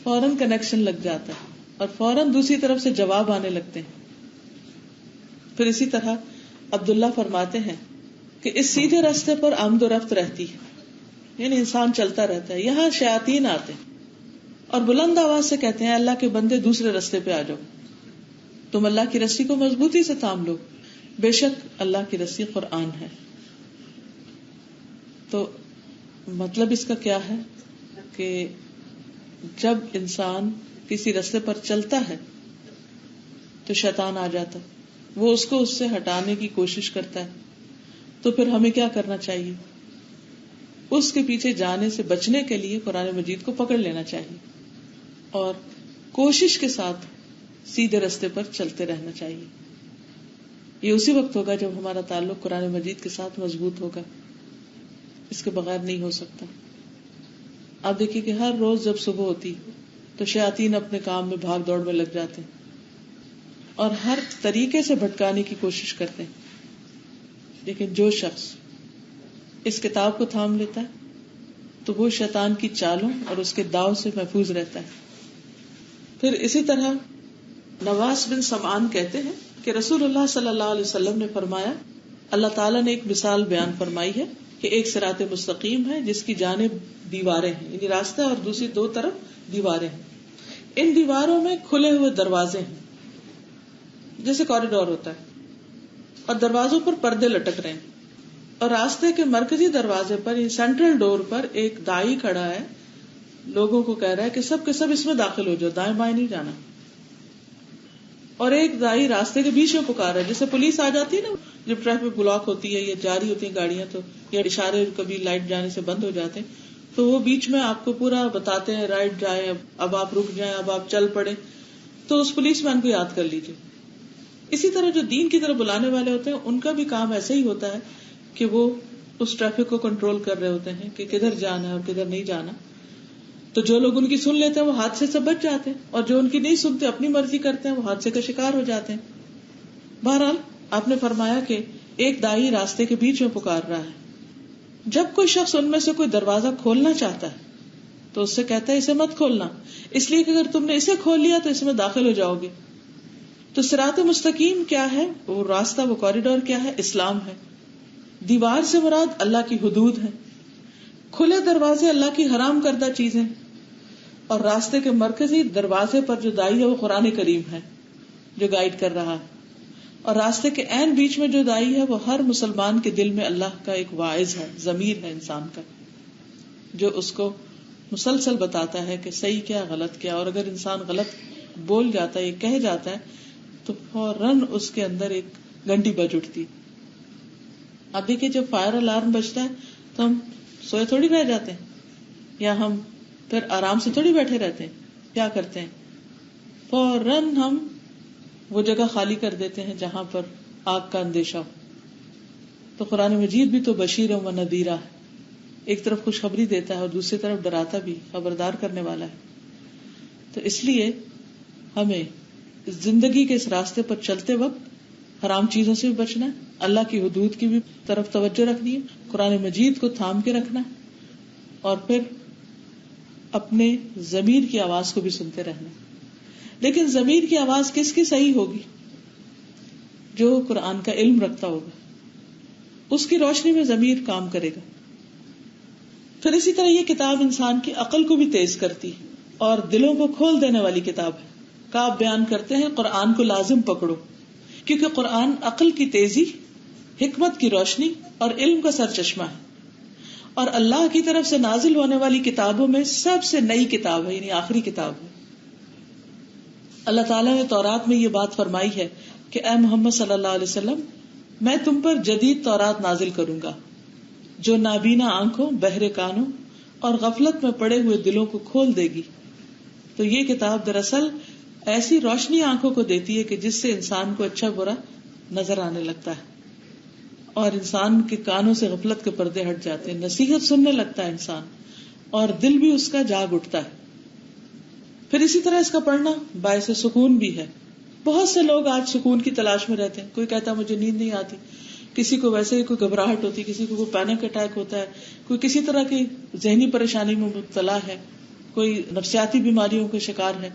فوراً کنیکشن لگ جاتا ہے اور فوراً دوسری طرف سے جواب آنے لگتے ہیں. پھر اسی طرح عبداللہ فرماتے ہیں کہ اس سیدھے راستے پر آمد و رفت رہتی ہے، یعنی انسان چلتا رہتا ہے. یہاں شیاطین آتے ہیں اور بلند آواز سے کہتے ہیں اللہ کے بندے دوسرے راستے پہ آ جاؤ، تم اللہ کی رسی کو مضبوطی سے تھام لو، بے شک اللہ کی رسی قرآن ہے. تو مطلب اس کا کیا ہے کہ جب انسان کسی راستے پر چلتا ہے تو شیطان آ جاتا، وہ اس کو اس سے ہٹانے کی کوشش کرتا ہے. تو پھر ہمیں کیا کرنا چاہیے؟ اس کے پیچھے جانے سے بچنے کے لیے قرآن مجید کو پکڑ لینا چاہیے اور کوشش کے ساتھ سیدھے راستے پر چلتے رہنا چاہیے. یہ اسی وقت ہوگا جب ہمارا تعلق قرآن مجید کے ساتھ مضبوط ہوگا، اس کے بغیر نہیں ہو سکتا. آپ دیکھیے کہ ہر روز جب صبح ہوتی تو شیاطین اپنے کام میں بھاگ دوڑ میں لگ جاتے ہیں اور ہر طریقے سے بھٹکانے کی کوشش کرتے ہیں. لیکن جو شخص اس کتاب کو تھام لیتا ہے تو وہ شیطان کی چالوں اور اس کے داؤ سے محفوظ رہتا ہے. پھر اسی طرح نواس بن سمعان کہتے ہیں کہ رسول اللہ صلی اللہ علیہ وسلم نے فرمایا، اللہ تعالیٰ نے ایک مثال بیان فرمائی ہے کہ ایک صراط مستقیم ہے جس کی جانب دیواریں ہیں، یعنی راستہ اور دوسری دو طرف دیواریں ہیں. ان دیواروں میں کھلے ہوئے دروازے ہیں جیسے کوریڈور ہوتا ہے اور دروازوں پر پردے لٹک رہے ہیں، اور راستے کے مرکزی دروازے پر سینٹرل ڈور پر ایک دائی کھڑا ہے، لوگوں کو کہہ رہا ہے کہ سب کے سب اس میں داخل ہو جاؤ، دائیں بائیں نہیں جانا. اور ایک دائی راستے کے بیچ میں پکار رہا ہے، جیسے پولیس آ جاتی ہے نا جب ٹریفک بلاک ہوتی ہے یا جاری ہوتی ہیں گاڑیاں تو یا اشارے کبھی لائٹ جانے سے بند ہو جاتے ہیں تو وہ بیچ میں آپ کو پورا بتاتے ہیں رائٹ جائیں، اب آپ رک جائیں، اب آپ چل پڑے. تو اس پولیس مین کو یاد کر لیجیے. اسی طرح جو دین کی طرف بلانے والے ہوتے ہیں ان کا بھی کام ایسے ہی ہوتا ہے کہ وہ اس ٹریفک کو کنٹرول کر رہے ہوتے ہیں کہ کدھر جانا ہے اور کدھر نہیں جانا. تو جو لوگ ان کی سن لیتے ہیں وہ حادثے سے بچ جاتے ہیں، اور جو ان کی نہیں سنتے اپنی مرضی کرتے ہیں وہ حادثے کا شکار ہو جاتے ہیں. بہرحال آپ نے فرمایا کہ ایک دائی راستے کے بیچ میں پکار رہا ہے. جب کوئی شخص ان میں سے کوئی دروازہ کھولنا چاہتا ہے تو اس سے کہتا ہے اسے مت کھولنا، اس لیے کہ اگر تم نے اسے کھول لیا تو اس میں داخل ہو جاؤ گے. تو صراط مستقیم کیا ہے؟ وہ راستہ، وہ کوریڈور کیا ہے؟ اسلام ہے. دیوار سے مراد اللہ کی حدود ہے، کھلے دروازے اللہ کی حرام کردہ چیزیں. اور راستے کے مرکزی دروازے پر جو دائی ہے وہ قرآن کریم ہے جو گائیڈ کر رہا ہے، اور راستے کے عین بیچ میں جو دائی ہے وہ ہر مسلمان کے دل میں اللہ کا ایک واعظ ہے، ضمیر ہے انسان کا، جو اس کو مسلسل بتاتا ہے کہ صحیح کیا غلط کیا. اور اگر انسان غلط بول جاتا ہے یا کہہ جاتا ہے تو فوراً اس کے اندر ایک گھنٹی بج اٹھتی. اب دیکھیے جب فائر الارم بجتا ہے تو ہم سوئے تھوڑی رہ جاتے ہیں، یا ہم پھر آرام سے تھوڑی بیٹھے رہتے ہیں. کیا کرتے ہیں؟ فوراً ہم وہ جگہ خالی کر دیتے ہیں جہاں پر آگ کا اندیشہ ہو. تو قرآن مجید بھی تو بشیر و نذیرہ ہے، ایک طرف خوشخبری دیتا ہے اور دوسری طرف ڈراتا بھی، خبردار کرنے والا ہے. تو اس لیے ہمیں زندگی کے اس راستے پر چلتے وقت حرام چیزوں سے بھی بچنا ہے، اللہ کی حدود کی بھی طرف توجہ رکھنی ہے، قرآن مجید کو تھام کے رکھنا ہے، اور پھر اپنے ضمیر کی آواز کو بھی سنتے رہنا. لیکن ضمیر کی آواز کس کی صحیح ہوگی؟ جو قرآن کا علم رکھتا ہوگا، اس کی روشنی میں ضمیر کام کرے گا. پھر اسی طرح یہ کتاب انسان کی عقل کو بھی تیز کرتی اور دلوں کو کھول دینے والی کتاب ہے. کعب بیان کرتے ہیں قرآن کو لازم پکڑو، کیونکہ قرآن عقل کی تیزی، حکمت کی روشنی اور علم کا سرچشمہ ہے، اور اللہ کی طرف سے نازل ہونے والی کتابوں میں سب سے نئی کتاب ہے، یعنی آخری کتاب ہے. اللہ تعالیٰ نے تورات میں یہ بات فرمائی ہے کہ اے محمد صلی اللہ علیہ وسلم، میں تم پر جدید تورات نازل کروں گا جو نابینا آنکھوں، بہرے کانوں اور غفلت میں پڑے ہوئے دلوں کو کھول دے گی. تو یہ کتاب دراصل ایسی روشنی آنکھوں کو دیتی ہے کہ جس سے انسان کو اچھا برا نظر آنے لگتا ہے اور انسان کے کانوں سے غفلت کے پردے ہٹ جاتے ہیں، نصیحت سننے لگتا ہے انسان اور دل بھی اس کا جاگ اٹھتا ہے. پھر اسی طرح اس کا پڑھنا باعث سکون بھی ہے. بہت سے لوگ آج سکون کی تلاش میں رہتے ہیں. کوئی کہتا ہے مجھے نیند نہیں آتی، کسی کو ویسے ہی کوئی گھبراہٹ ہوتی، کسی کو کوئی پینک اٹیک ہوتا ہے، کوئی کسی طرح کی ذہنی پریشانی میں مبتلا ہے، کوئی نفسیاتی بیماریوں کا شکار ہے.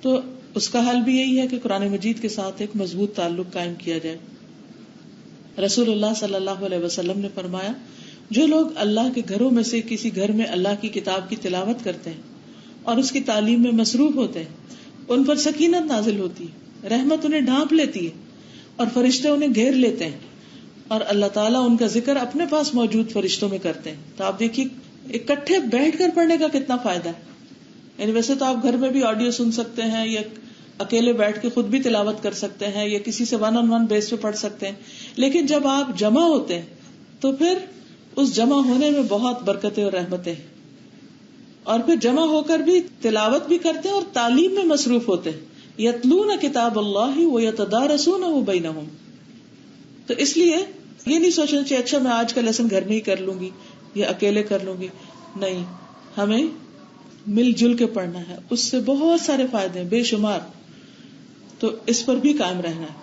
تو اس کا حل بھی یہی ہے کہ قرآن مجید کے ساتھ ایک مضبوط تعلق قائم کیا جائے. رسول اللہ صلی اللہ علیہ وسلم نے فرمایا، جو لوگ اللہ کے گھروں میں سے کسی گھر میں اللہ کی کتاب کی تلاوت کرتے ہیں اور اس کی تعلیم میں مصروف ہوتے ہیں، ان پر سکینت نازل ہوتی ہے، رحمت انہیں ڈھانپ لیتی ہے اور فرشتے انہیں گھیر لیتے ہیں، اور اللہ تعالیٰ ان کا ذکر اپنے پاس موجود فرشتوں میں کرتے ہیں. تو آپ دیکھیے اکٹھے بیٹھ کر پڑھنے کا کتنا فائدہ ہے. یعنی ویسے تو آپ گھر میں بھی آڈیو سن سکتے ہیں یا اکیلے بیٹھ کے خود بھی تلاوت کر سکتے ہیں یا کسی سے 1-on-1 بیس پہ پڑھ سکتے ہیں، لیکن جب آپ جمع ہوتے ہیں تو پھر اس جمع ہونے میں بہت برکتیں اور رحمتیں ہیں، اور پھر جمع ہو کر بھی تلاوت بھی کرتے ہیں اور تعلیم میں مصروف ہوتے ہیں. یتلون کتاب اللہ ویتدارسونہ بینہم. تو اس لیے یہ نہیں سوچنا چاہیے اچھا میں آج کا لیسن گھر میں ہی کر لوں گی یا اکیلے کر لوں گی. نہیں، ہمیں مل جل کے پڑھنا ہے، اس سے بہت سارے فائدے ہیں بے شمار. تو اس پر بھی قائم رہنا ہے.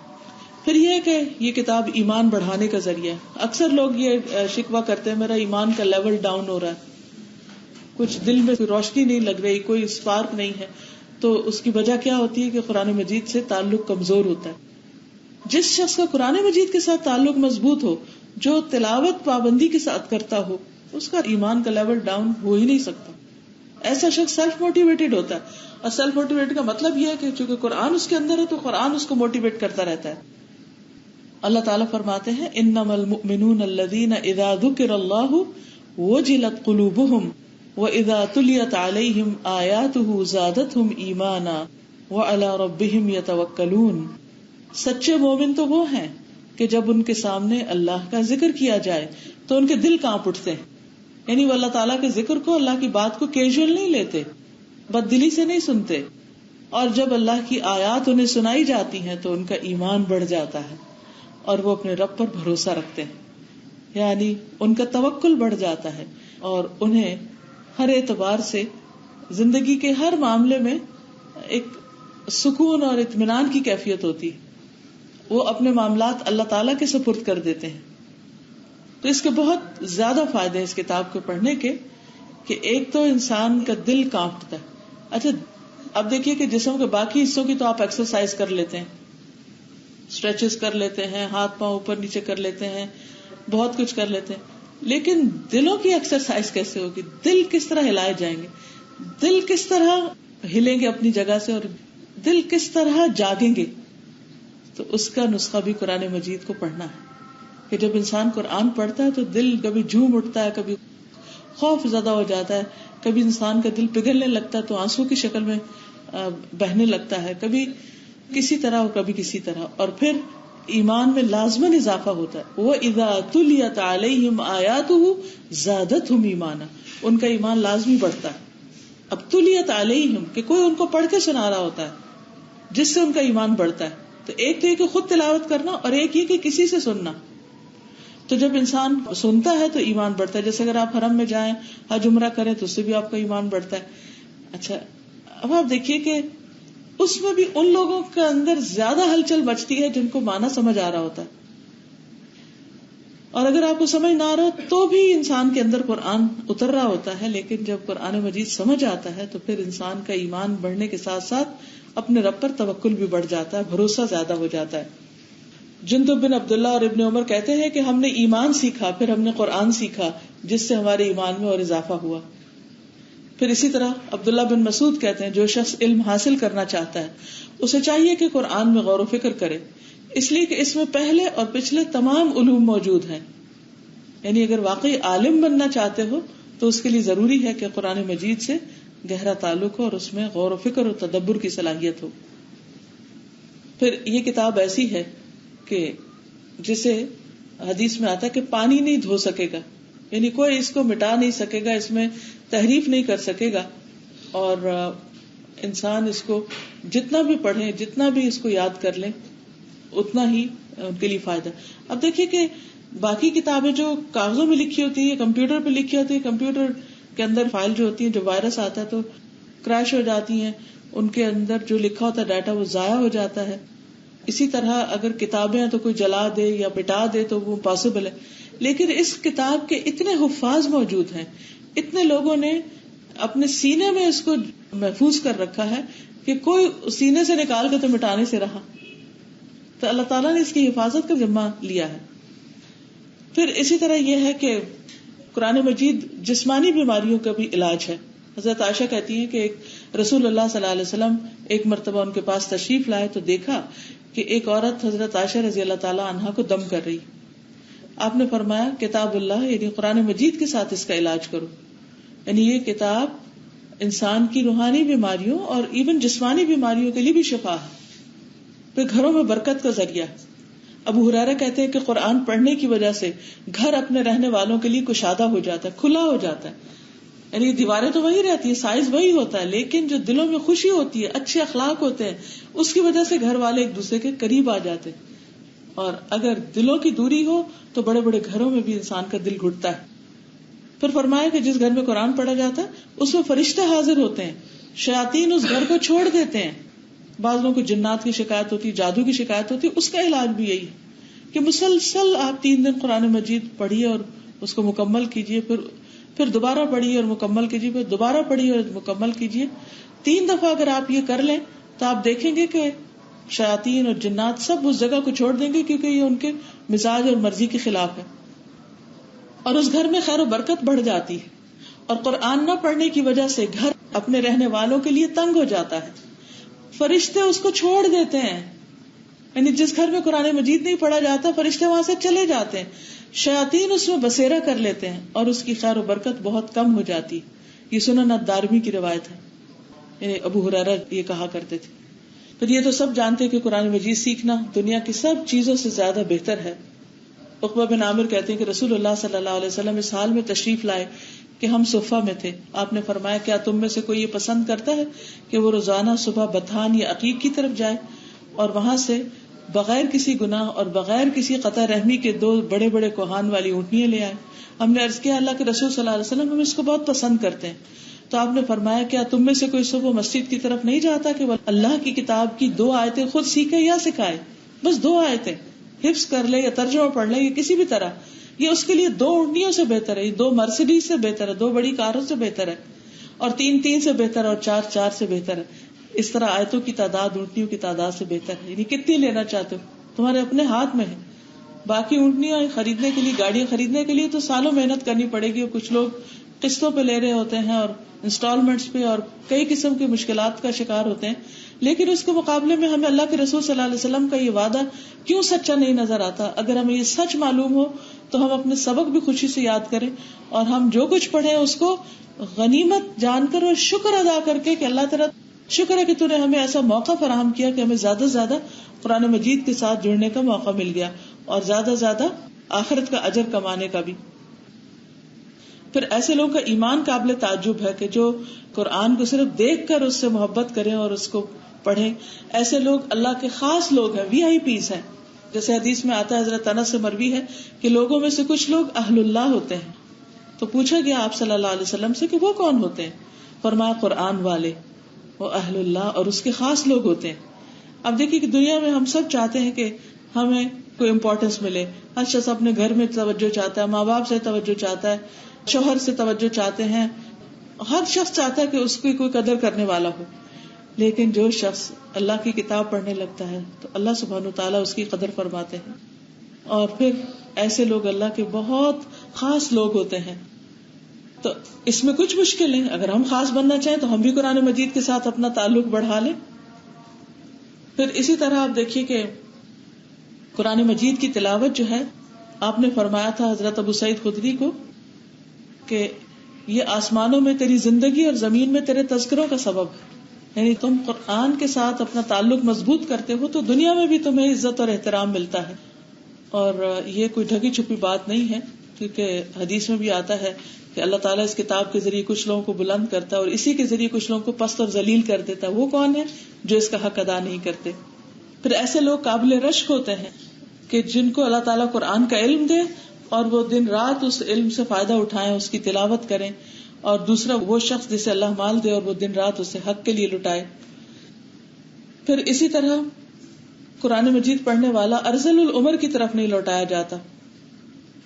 پھر یہ کہ یہ کتاب ایمان بڑھانے کا ذریعہ ہے. اکثر لوگ یہ شکوہ کرتے ہیں میرا ایمان کا لیول ڈاؤن ہو رہا ہے، کچھ دل میں کوئی روشنی نہیں لگ رہی، کوئی اسپارک نہیں ہے. تو اس کی وجہ کیا ہوتی ہے کہ قرآن مجید سے تعلق کمزور ہوتا ہے. جس شخص کا قرآن مجید کے ساتھ تعلق مضبوط ہو، جو تلاوت پابندی کے ساتھ کرتا ہو، اس کا ایمان کا لیول ڈاؤن ہو ہی نہیں سکتا. ایسا شخص سیلف موٹیویٹڈ ہوتا ہے، اور سیلف موٹیویٹ کا مطلب یہ ہے کہ چونکہ قرآن اس کے اندر ہے تو قرآن اس کو موٹیویٹ کرتا رہتا ہے. اللہ تعالیٰ فرماتے ہیں انما المؤمنون الذین اذا ذکر اللہ وجلت قلوبہم وَإِذَا تُلِيَتْ عَلَيْهِمْ آيَاتُهُ زَادَتْهُمْ إِيمَانًا وَعَلَىٰ رَبِّهِمْ يَتَوَكَّلُونَ. سچے مومن تو وہ ہیں کہ جب ان کے سامنے اللہ کا ذکر کیا جائے تو ان کے دل کانپ اٹھتے ہیں. یعنی وہ اللہ تعالیٰ کے ذکر کو، اللہ کی بات کو کیجول نہیں لیتے، بد دلی سے نہیں سنتے، اور جب اللہ کی آیات انہیں سنائی جاتی ہیں تو ان کا ایمان بڑھ جاتا ہے اور وہ اپنے رب پر بھروسہ رکھتے ہیں. یعنی ان کا توکل بڑھ جاتا ہے اور انہیں ہر اعتبار سے زندگی کے ہر معاملے میں ایک سکون اور اطمینان کی کیفیت ہوتی ہے. وہ اپنے معاملات اللہ تعالیٰ کے سپرد کر دیتے ہیں. تو اس کے بہت زیادہ فائدے ہیں اس کتاب کو پڑھنے کے، کہ ایک تو انسان کا دل کانپتا ہے. اچھا اب دیکھیے کہ جسم کے باقی حصوں کی تو آپ ایکسرسائز کر لیتے ہیں، اسٹریچز کر لیتے ہیں، ہاتھ پاؤں اوپر نیچے کر لیتے ہیں، بہت کچھ کر لیتے ہیں، لیکن دلوں کی ایکسرسائز کیسے ہوگی؟ دل کس طرح ہلائے جائیں گے؟ دل کس طرح ہلیں گے اپنی جگہ سے اور دل کس طرح جاگیں گے، تو اس کا نسخہ بھی قرآن مجید کو پڑھنا ہے کہ جب انسان قرآن پڑھتا ہے تو دل کبھی جھوم اٹھتا ہے، کبھی خوف زدہ ہو جاتا ہے، کبھی انسان کا دل پگھلنے لگتا ہے تو آنسو کی شکل میں بہنے لگتا ہے، کبھی کسی طرح اور کبھی کسی طرح، اور پھر ایمان میں لازماً اضافہ ہوتا ہے. وَإِذَا تُلِيَتْ عَلَيْهِمْ آيَاتُهُ زَادَتْهُمْ ایمانا، ان کا ایمان لازمی بڑھتا ہے. اب تُلِيَتْ عَلَيْهِمْ کہ کوئی ان کو پڑھ کے سنا رہا ہوتا ہے جس سے ان کا ایمان بڑھتا ہے. تو ایک تو یہ کہ خود تلاوت کرنا، اور ایک یہ کہ کسی سے سننا. تو جب انسان سنتا ہے تو ایمان بڑھتا ہے. جیسے اگر آپ حرم میں جائیں حج عمرہ کریں تو اس سے بھی آپ کا ایمان بڑھتا ہے. اچھا اب آپ دیکھیے کہ اس میں بھی ان لوگوں کے اندر زیادہ ہلچل مچتی ہے جن کو معنی سمجھ آ رہا ہوتا ہے، اور اگر آپ کو سمجھ نہ آ رہا تو بھی انسان کے اندر قرآن اتر رہا ہوتا ہے. لیکن جب قرآن مجید سمجھ آتا ہے تو پھر انسان کا ایمان بڑھنے کے ساتھ ساتھ اپنے رب پر توکل بھی بڑھ جاتا ہے، بھروسہ زیادہ ہو جاتا ہے. جندب بن عبداللہ اور ابن عمر کہتے ہیں کہ ہم نے ایمان سیکھا، پھر ہم نے قرآن سیکھا جس سے ہمارے ایمان میں اور اضافہ ہوا. پھر اسی طرح عبداللہ بن مسعود کہتے ہیں جو شخص علم حاصل کرنا چاہتا ہے اسے چاہیے کہ قرآن میں غور و فکر کرے، اس لیے کہ اس میں پہلے اور پچھلے تمام علوم موجود ہیں. یعنی اگر واقعی عالم بننا چاہتے ہو تو اس کے لیے ضروری ہے کہ قرآن مجید سے گہرا تعلق ہو اور اس میں غور و فکر اور تدبر کی صلاحیت ہو. پھر یہ کتاب ایسی ہے کہ جسے حدیث میں آتا ہے کہ پانی نہیں دھو سکے گا، یعنی کوئی اس کو مٹا نہیں سکے گا، اس میں تحریف نہیں کر سکے گا، اور انسان اس کو جتنا بھی پڑھیں جتنا بھی اس کو یاد کر لیں اتنا ہی ان کے لیے فائدہ. اب دیکھیے کہ باقی کتابیں جو کاغذوں میں لکھی ہوتی ہے، کمپیوٹر پہ لکھی ہوتی ہے، کمپیوٹر کے اندر فائل جو ہوتی ہے جو وائرس آتا ہے تو کریش ہو جاتی ہیں، ان کے اندر جو لکھا ہوتا ہے ڈیٹا وہ ضائع ہو جاتا ہے. اسی طرح اگر کتابیں ہیں تو کوئی جلا دے یا مٹا دے تو وہ پاسبل ہے. لیکن اس کتاب کے اتنے حفاظ موجود ہیں، اتنے لوگوں نے اپنے سینے میں اس کو محفوظ کر رکھا ہے کہ کوئی سینے سے نکال کے تو مٹانے سے رہا. تو اللہ تعالیٰ نے اس کی حفاظت کا ذمہ لیا ہے. پھر اسی طرح یہ ہے کہ قرآن مجید جسمانی بیماریوں کا بھی علاج ہے. حضرت عائشہ کہتی ہیں کہ ایک رسول اللہ صلی اللہ علیہ وسلم ایک مرتبہ ان کے پاس تشریف لائے تو دیکھا کہ ایک عورت حضرت عائشہ رضی اللہ تعالی عنہا کو دم کر رہی. آپ نے فرمایا کتاب اللہ یعنی قرآن مجید کے ساتھ اس کا علاج کرو. یعنی یہ کتاب انسان کی روحانی بیماریوں اور ایون جسمانی بیماریوں کے لیے بھی شفا ہے، پھر گھروں میں برکت کا ذریعہ. ابو ہریرہ کہتے ہیں کہ قرآن پڑھنے کی وجہ سے گھر اپنے رہنے والوں کے لیے کشادہ ہو جاتا ہے، کھلا ہو جاتا ہے. یعنی دیواریں تو وہی رہتی ہیں، سائز وہی ہوتا ہے، لیکن جو دلوں میں خوشی ہوتی ہے، اچھے اخلاق ہوتے ہیں، اس کی وجہ سے گھر والے ایک دوسرے کے قریب آ جاتے ہیں. اور اگر دلوں کی دوری ہو تو بڑے بڑے گھروں میں بھی انسان کا دل گھٹتا ہے. پھر فرمایا کہ جس گھر میں قرآن پڑھا جاتا ہے اس میں فرشتے حاضر ہوتے ہیں، شیاطین اس گھر کو چھوڑ دیتے ہیں. بعض لوگوں کو جنات کی شکایت ہوتی، جادو کی شکایت ہوتی، اس کا علاج بھی یہی ہے کہ مسلسل آپ 3 دن قرآن مجید پڑھیے اور اس کو مکمل کیجیے، پھر دوبارہ پڑھیے اور مکمل کیجیے، پھر دوبارہ پڑھیے اور مکمل کیجیے. 3 دفعہ اگر آپ یہ کر لیں تو آپ دیکھیں گے کہ شیاطین اور جنات سب اس جگہ کو چھوڑ دیں گے، کیونکہ یہ ان کے مزاج اور مرضی کے خلاف ہے. اور اس گھر میں خیر و برکت بڑھ جاتی ہے. اور قرآن نہ پڑھنے کی وجہ سے گھر اپنے رہنے والوں کے لیے تنگ ہو جاتا ہے، فرشتے اس کو چھوڑ دیتے ہیں. یعنی جس گھر میں قرآن مجید نہیں پڑھا جاتا فرشتے وہاں سے چلے جاتے ہیں، شیاطین اس میں بسیرا کر لیتے ہیں اور اس کی خیر و برکت بہت کم ہو جاتی. یہ سنن الدارمی کی روایت ہے. یعنی ابو ہریرہ یہ کہا کرتے تھے. پھر یہ تو سب جانتے ہیں کہ قرآن مجید سیکھنا دنیا کی سب چیزوں سے زیادہ بہتر ہے. عقبہ بن عامر کہتے ہیں کہ رسول اللہ صلی اللہ علیہ وسلم اس حال میں تشریف لائے کہ ہم صفہ میں تھے. آپ نے فرمایا کیا تم میں سے کوئی یہ پسند کرتا ہے کہ وہ روزانہ صبح بتھان یا عقیق کی طرف جائے اور وہاں سے بغیر کسی گناہ اور بغیر کسی قطع رحمی کے 2 بڑے بڑے کوہان والی اونٹنیاں لے آئے؟ ہم نے عرض کیا اللہ کے رسول صلی اللہ علیہ وسلم ہم اس کو بہت پسند کرتے ہیں. تو آپ نے فرمایا کیا تم میں سے کوئی صبح مسجد کی طرف نہیں جاتا کہ وہ اللہ کی کتاب کی 2 آیتیں خود سیکھے یا سکھائے؟ بس 2 آیتیں حفظ کر لے یا ترجمہ پڑھ لے یا کسی بھی طرح، یہ اس کے لیے 2 اونٹنیوں سے بہتر ہے، 2 مرسیڈیز سے بہتر ہے، 2 بڑی کاروں سے بہتر ہے، اور 3 سے بہتر ہے، اور 4 سے بہتر ہے. اس طرح آیتوں کی تعداد اونٹنیوں کی تعداد سے بہتر ہے. یعنی کتنی لینا چاہتے ہو تمہارے اپنے ہاتھ میں ہے. باقی اونٹنیاں خریدنے کے لیے، گاڑیاں خریدنے کے لیے تو سالوں محنت کرنی پڑے گی. اور کچھ لوگ قسطوں پہ لے رہے ہوتے ہیں اور انسٹالمنٹس پہ اور کئی قسم کی مشکلات کا شکار ہوتے ہیں. لیکن اس کے مقابلے میں ہمیں اللہ کے رسول صلی اللہ علیہ وسلم کا یہ وعدہ کیوں سچا نہیں نظر آتا؟ اگر ہمیں یہ سچ معلوم ہو تو ہم اپنے سبق بھی خوشی سے یاد کریں اور ہم جو کچھ پڑھیں اس کو غنیمت جان کر اور شکر ادا کر کے کہ اللہ تعالیٰ شکر ہے کہ تو نے ہمیں ایسا موقع فراہم کیا کہ ہمیں زیادہ سے زیادہ قرآن مجید کے ساتھ جڑنے کا موقع مل گیا اور زیادہ سے زیادہ آخرت کا اجر کمانے کا بھی. پھر ایسے لوگوں کا ایمان قابل تعجب ہے کہ جو قرآن کو صرف دیکھ کر اس سے محبت کریں اور اس کو پڑھیں. ایسے لوگ اللہ کے خاص لوگ ہیں, VIP ہیں. جیسے حدیث میں آتا ہے, حضرت انس سے مروی ہے کہ لوگوں میں سے کچھ لوگ اہل اللہ ہوتے ہیں. تو پوچھا گیا آپ صلی اللہ علیہ وسلم سے کہ وہ کون ہوتے ہیں؟ فرمایا قرآن والے, وہ اہل اللہ اور اس کے خاص لوگ ہوتے ہیں. اب دیکھیے کہ دنیا میں ہم سب چاہتے ہیں کہ ہمیں کوئی امپورٹینس ملے. ہر شخص اپنے گھر میں توجہ چاہتا ہے, ماں باپ سے توجہ چاہتا ہے, شوہر سے توجہ چاہتے ہیں, ہر شخص چاہتا ہے کہ اس کی کوئی قدر کرنے والا ہو. لیکن جو شخص اللہ کی کتاب پڑھنے لگتا ہے تو اللہ سبحانہ وتعالیٰ اس کی قدر فرماتے ہیں. اور پھر ایسے لوگ اللہ کے بہت خاص لوگ ہوتے ہیں. تو اس میں کچھ مشکل ہے, اگر ہم خاص بننا چاہیں تو ہم بھی قرآن مجید کے ساتھ اپنا تعلق بڑھا لیں. پھر اسی طرح آپ دیکھیے کہ قرآن مجید کی تلاوت جو ہے, آپ نے فرمایا تھا حضرت ابو سعید خدری کو کہ یہ آسمانوں میں تیری زندگی اور زمین میں تیرے تذکروں کا سبب ہے. یعنی تم قرآن کے ساتھ اپنا تعلق مضبوط کرتے ہو تو دنیا میں بھی تمہیں عزت اور احترام ملتا ہے. اور یہ کوئی ڈھکی چھپی بات نہیں ہے, کیونکہ حدیث میں بھی آتا ہے کہ اللہ تعالیٰ اس کتاب کے ذریعے کچھ لوگوں کو بلند کرتا ہے اور اسی کے ذریعے کچھ لوگوں کو پست اور ذلیل کر دیتا ہے. وہ کون ہے؟ جو اس کا حق ادا نہیں کرتے. پھر ایسے لوگ قابل رشک ہوتے ہیں کہ جن کو اللہ تعالیٰ قرآن کا علم دے اور وہ دن رات اس علم سے فائدہ اٹھائیں, اس کی تلاوت کریں. اور دوسرا وہ شخص جسے اللہ مال دے اور وہ دن رات اسے حق کے لیے لٹائے. پھر اسی طرح قرآن مجید پڑھنے والا ارذل العمر کی طرف نہیں لوٹایا جاتا.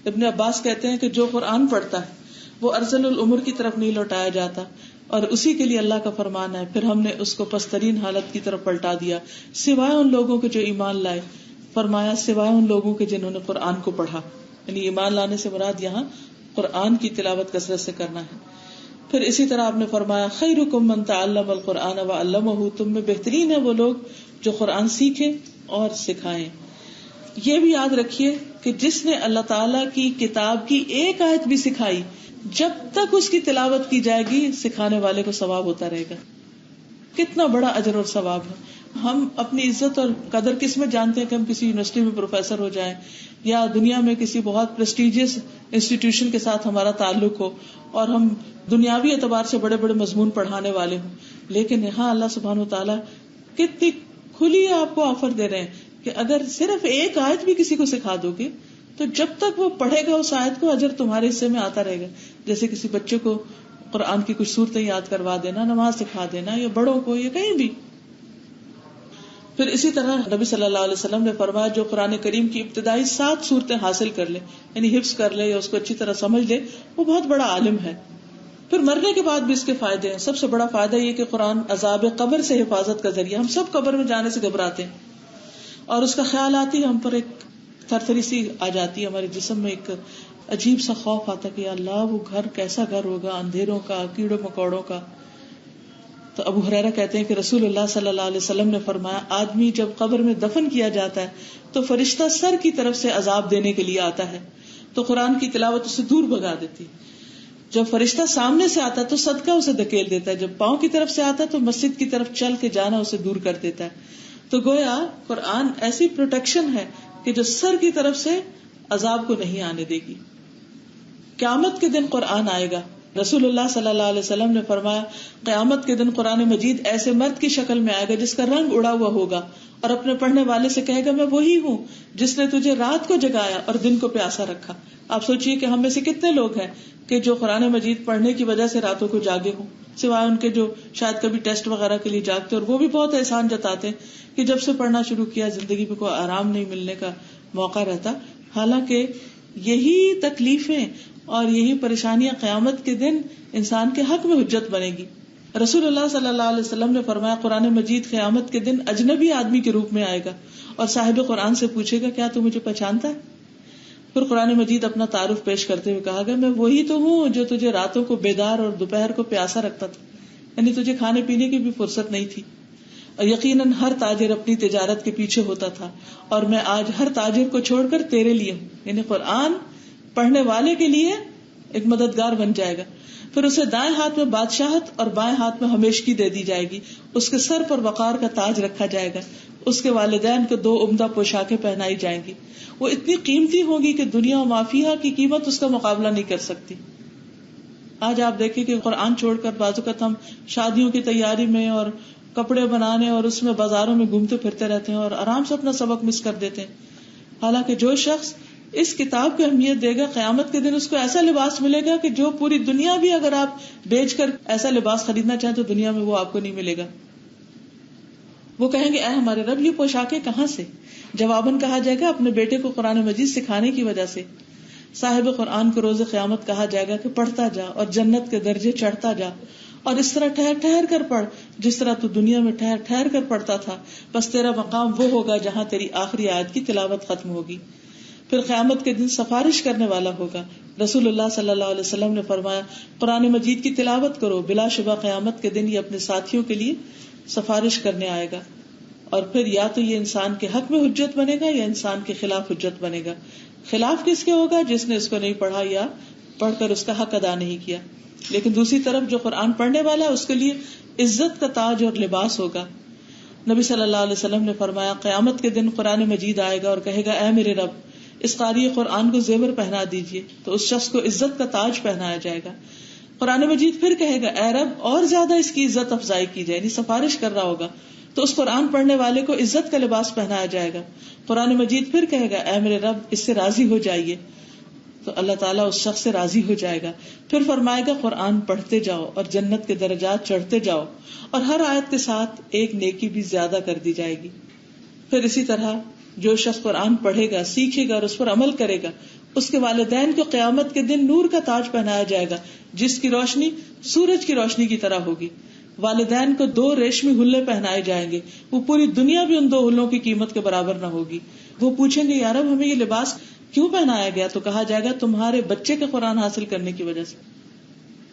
ابن عباس کہتے ہیں کہ جو قرآن پڑھتا ہے وہ ارذل العمر کی طرف نہیں لوٹایا جاتا, اور اسی کے لیے اللہ کا فرمان ہے پھر ہم نے اس کو پسترین حالت کی طرف پلٹا دیا, سوائے ان لوگوں کے جو ایمان لائے. فرمایا سوائے ان لوگوں کے جنہوں نے قرآن کو پڑھا. یعنی ایمان لانے سے مراد یہاں قرآن کی تلاوت کثرت سے کرنا ہے. پھر اسی طرح آپ نے فرمایا خیرکم من تعلم القرآن وعلمہ, تم میں بہترین ہے وہ لوگ جو قرآن سیکھیں اور سکھائیں. یہ بھی یاد رکھیے کہ جس نے اللہ تعالیٰ کی کتاب کی ایک آیت بھی سکھائی, جب تک اس کی تلاوت کی جائے گی سکھانے والے کو ثواب ہوتا رہے گا. کتنا بڑا اجر اور ثواب ہے. ہم اپنی عزت اور قدر کس میں جانتے ہیں کہ ہم کسی یونیورسٹی میں پروفیسر ہو جائیں یا دنیا میں کسی بہت پریسٹیجیس انسٹیٹیوشن کے ساتھ ہمارا تعلق ہو اور ہم دنیاوی اعتبار سے بڑے بڑے مضمون پڑھانے والے ہوں. لیکن یہاں اللہ سبحانہ وتعالیٰ کتنی کھلی آپ کو آفر دے رہے ہیں کہ اگر صرف ایک آیت بھی کسی کو سکھا دو گے تو جب تک وہ پڑھے گا اس آیت کو اجر تمہارے حصے میں آتا رہے گا. جیسے کسی بچے کو قرآن کی کچھ صورتیں یاد کروا دینا, نماز سکھا دینا, یا بڑوں کو, یا کہیں بھی. پھر اسی طرح نبی صلی اللہ علیہ وسلم نے فرمایا جو قرآن کریم کی ابتدائی 7 صورتیں حاصل کر لے, یعنی حفظ کر لے یا اس کو اچھی طرح سمجھ لے, وہ بہت بڑا عالم ہے. پھر مرنے کے بعد بھی اس کے فائدے ہیں. سب سے بڑا فائدہ یہ کہ قرآن عذاب قبر سے حفاظت کا ذریعہ. ہم سب قبر میں جانے سے گھبراتے ہیں اور اس کا خیال آتی ہے ہم پر ایک تھرتھری سی آ جاتی ہے, ہمارے جسم میں ایک عجیب سا خوف آتا کہ یا اللہ وہ گھر کیسا گھر ہوگا, اندھیروں کا, کیڑوں مکوڑوں کا. تو ابو ہریرہ کہتے ہیں کہ رسول اللہ صلی اللہ علیہ وسلم نے فرمایا آدمی جب قبر میں دفن کیا جاتا ہے تو فرشتہ سر کی طرف سے عذاب دینے کے لیے آتا ہے تو قرآن کی تلاوت اسے دور بھگا دیتی. جب فرشتہ سامنے سے آتا ہے تو صدقہ اسے دھکیل دیتا ہے, جب پاؤں کی طرف سے آتا ہے تو مسجد کی طرف چل کے جانا اسے دور کر دیتا ہے. تو گویا قرآن ایسی پروٹیکشن ہے کہ جو سر کی طرف سے عذاب کو نہیں آنے دے گی. قیامت کے دن قرآن آئے گا. رسول اللہ صلی اللہ علیہ وسلم نے فرمایا قیامت کے دن قرآن مجید ایسے مرد کی شکل میں آئے گا جس کا رنگ اڑا ہوا ہوگا اور اپنے پڑھنے والے سے کہے گا میں وہی ہوں جس نے تجھے رات کو جگایا اور دن کو پیاسا رکھا. آپ سوچئے کہ ہم میں سے کتنے لوگ ہیں کہ جو قرآن مجید پڑھنے کی وجہ سے راتوں کو جاگے ہوں, سوائے ان کے جو شاید کبھی ٹیسٹ وغیرہ کے لیے جاگتے, اور وہ بھی بہت احسان جتاتے ہیں کہ جب سے پڑھنا شروع کیا زندگی میں کوئی آرام نہیں ملنے کا موقع رہتا. حالانکہ یہی تکلیفیں اور یہی پریشانیاں قیامت کے دن انسان کے حق میں حجت بنے گی. رسول اللہ صلی اللہ علیہ وسلم نے فرمایا قرآن مجید قیامت کے دن اجنبی آدمی کے روپ میں آئے گا اور صاحب قرآن سے پوچھے گا کیا تو مجھے پہچانتا ہے؟ پھر قرآن مجید اپنا تعارف پیش کرتے ہوئے کہا گیا میں وہی تو ہوں جو تجھے راتوں کو بیدار اور دوپہر کو پیاسا رکھتا تھا، یعنی تجھے کھانے پینے کی بھی فرصت نہیں تھی. اور یقیناً ہر تاجر اپنی تجارت کے پیچھے ہوتا تھا اور میں آج ہر تاجر کو چھوڑ کر تیرے لیے ہوں. یعنی قرآن پڑھنے والے کے لیے ایک مددگار بن جائے گا. پھر اسے دائیں ہاتھ میں بادشاہت اور بائیں ہاتھ میں ہمیشگی دے دی جائے گی. اس کے سر پر وقار کا تاج رکھا جائے گا. اس کے والدین کو 2 عمدہ پوشاکیں پہنائی جائیں گی. وہ اتنی قیمتی ہوگی کہ دنیا و مافیہ کی قیمت اس کا مقابلہ نہیں کر سکتی. آج آپ دیکھیں کہ قرآن چھوڑ کر بعض اوقات ہم شادیوں کی تیاری میں اور کپڑے بنانے اور اس میں بازاروں میں گھومتے پھرتے رہتے ہیں اور آرام سے اپنا سبق مس کر دیتے ہیں. حالانکہ جو شخص اس کتاب کی اہمیت دے گا قیامت کے دن اس کو ایسا لباس ملے گا کہ جو پوری دنیا بھی اگر آپ بیچ کر ایسا لباس خریدنا چاہیں تو دنیا میں وہ آپ کو نہیں ملے گا. وہ کہیں گے اے ہمارے رب یہ پوشاکیں کہاں سے؟ جواباً کہا جائے گا اپنے بیٹے کو قرآن مجید سکھانے کی وجہ سے. صاحب قرآن کو روز قیامت کہا جائے گا کہ پڑھتا جا اور جنت کے درجے چڑھتا جا اور اس طرح ٹھہر ٹھہر کر پڑھ جس طرح تو دنیا میں ٹھہر ٹھہر کر پڑھتا تھا. بس تیرا مقام وہ ہوگا جہاں تیری آخری آیت کی تلاوت ختم ہوگی. پھر قیامت کے دن سفارش کرنے والا ہوگا. رسول اللہ صلی اللہ علیہ وسلم نے فرمایا قرآن مجید کی تلاوت کرو، بلا شبہ قیامت کے دن یہ اپنے ساتھیوں کے لیے سفارش کرنے آئے گا. اور پھر یا تو یہ انسان کے حق میں حجت بنے گا یا انسان کے خلاف حجت بنے گا. خلاف کس کے ہوگا؟ جس نے اس کو نہیں پڑھا یا پڑھ کر اس کا حق ادا نہیں کیا. لیکن دوسری طرف جو قرآن پڑھنے والا ہے اس کے لیے عزت کا تاج اور لباس ہوگا. نبی صلی اللہ علیہ وسلم نے فرمایا قیامت کے دن قرآن مجید آئے گا اور کہے گا اے میرے رب اس قاری قرآن کو زیور پہنا دیجیے. تو اس شخص کو عزت کا تاج پہنایا جائے گا. قرآن مجید پھر کہے گا اے رب اور زیادہ اس کی عزت افزائی کی جائے، یعنی سفارش کر رہا ہوگا تو اس قرآن پڑھنے والے کو عزت کا لباس پہنایا جائے گا. قرآن مجید پھر کہے گا اے میرے رب اس سے راضی ہو جائیے، تو اللہ تعالیٰ اس شخص سے راضی ہو جائے گا. پھر فرمائے گا قرآن پڑھتے جاؤ اور جنت کے درجات چڑھتے جاؤ اور ہر آیت کے ساتھ ایک نیکی بھی زیادہ کر دی جائے گی. پھر اسی طرح جو شخص قرآن پڑھے گا، سیکھے گا اور اس پر عمل کرے گا اس کے والدین کو قیامت کے دن نور کا تاج پہنایا جائے گا جس کی روشنی سورج کی روشنی کی طرح ہوگی. والدین کو 2 ریشمی ہلے پہنائے جائیں گے، وہ پوری دنیا بھی ان 2 ہلوں کی قیمت کے برابر نہ ہوگی. وہ پوچھیں گے یا رب ہمیں یہ لباس کیوں پہنایا گیا؟ تو کہا جائے گا تمہارے بچے کے قرآن حاصل کرنے کی وجہ سے.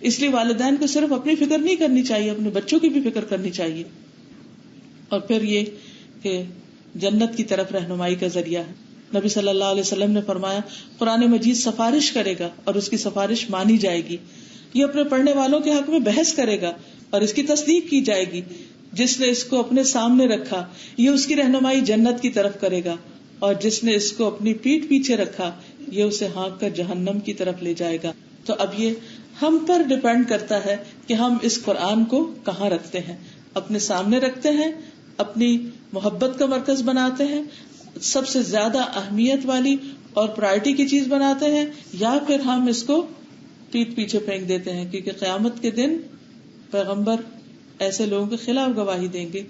اس لیے والدین کو صرف اپنی فکر نہیں کرنی چاہیے، اپنے بچوں کی بھی فکر کرنی چاہیے. اور پھر یہ کہ جنت کی طرف رہنمائی کا ذریعہ ہے. نبی صلی اللہ علیہ وسلم نے فرمایا قرآن مجید سفارش کرے گا اور اس کی سفارش مانی جائے گی. یہ اپنے پڑھنے والوں کے حق میں بحث کرے گا اور اس کی تصدیق کی جائے گی. جس نے اس کو اپنے سامنے رکھا یہ اس کی رہنمائی جنت کی طرف کرے گا اور جس نے اس کو اپنی پیٹھ پیچھے رکھا یہ اسے ہانک کر جہنم کی طرف لے جائے گا. تو اب یہ ہم پر ڈیپینڈ کرتا ہے کہ ہم اس قرآن کو کہاں رکھتے ہیں. اپنے سامنے رکھتے ہیں، اپنی محبت کا مرکز بناتے ہیں، سب سے زیادہ اہمیت والی اور پرائرٹی کی چیز بناتے ہیں، یا پھر ہم اس کو پیٹھ پیچھے پھینک دیتے ہیں. کیونکہ قیامت کے دن پیغمبر ایسے لوگوں کے خلاف گواہی دیں گے،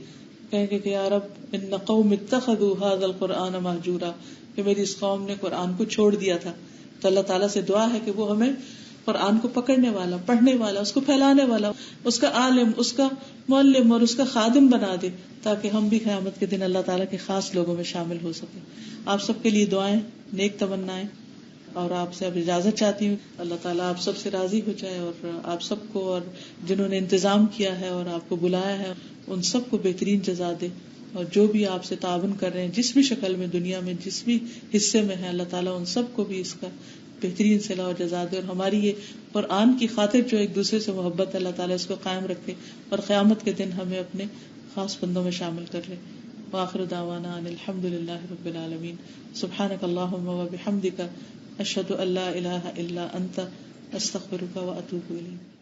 کہیں گے کہ یا رب ان قوم اتخذوا هذا القرآن مہجورا، کہ میری اس قوم نے قرآن کو چھوڑ دیا تھا. تو اللہ تعالیٰ سے دعا ہے کہ وہ ہمیں قرآن کو پکڑنے والا، پڑھنے والا، اس کو پھیلانے والا، اس کا عالم، اس کا معلم اور اس کا خادم بنا دے تاکہ ہم بھی قیامت کے دن اللہ تعالیٰ کے خاص لوگوں میں شامل ہو سکیں. آپ سب کے لیے دعائیں، نیک تمنائیں، اور آپ سے اب اجازت چاہتی ہوں. اللہ تعالیٰ آپ سب سے راضی ہو جائے اور آپ سب کو اور جنہوں نے انتظام کیا ہے اور آپ کو بلایا ہے ان سب کو بہترین جزا دے. اور جو بھی آپ سے تعاون کر رہے ہیں جس بھی شکل میں دنیا میں جس بھی حصے میں ہے، اللہ تعالیٰ ان سب کو بھی اس کا بہترین صلاح اور جزا دے. اور ہماری یہ قرآن کی خاطر جو ایک دوسرے سے محبت ہے اللہ تعالیٰ اس کو قائم رکھے اور قیامت کے دن ہمیں اپنے خاص بندوں میں شامل کر لے. وآخر دعوانا ان الحمد للہ رب العالمین. سبحانک اللہم و بحمدک اشہد ان لا الہ الا انت استغفرک و اتوب الیک.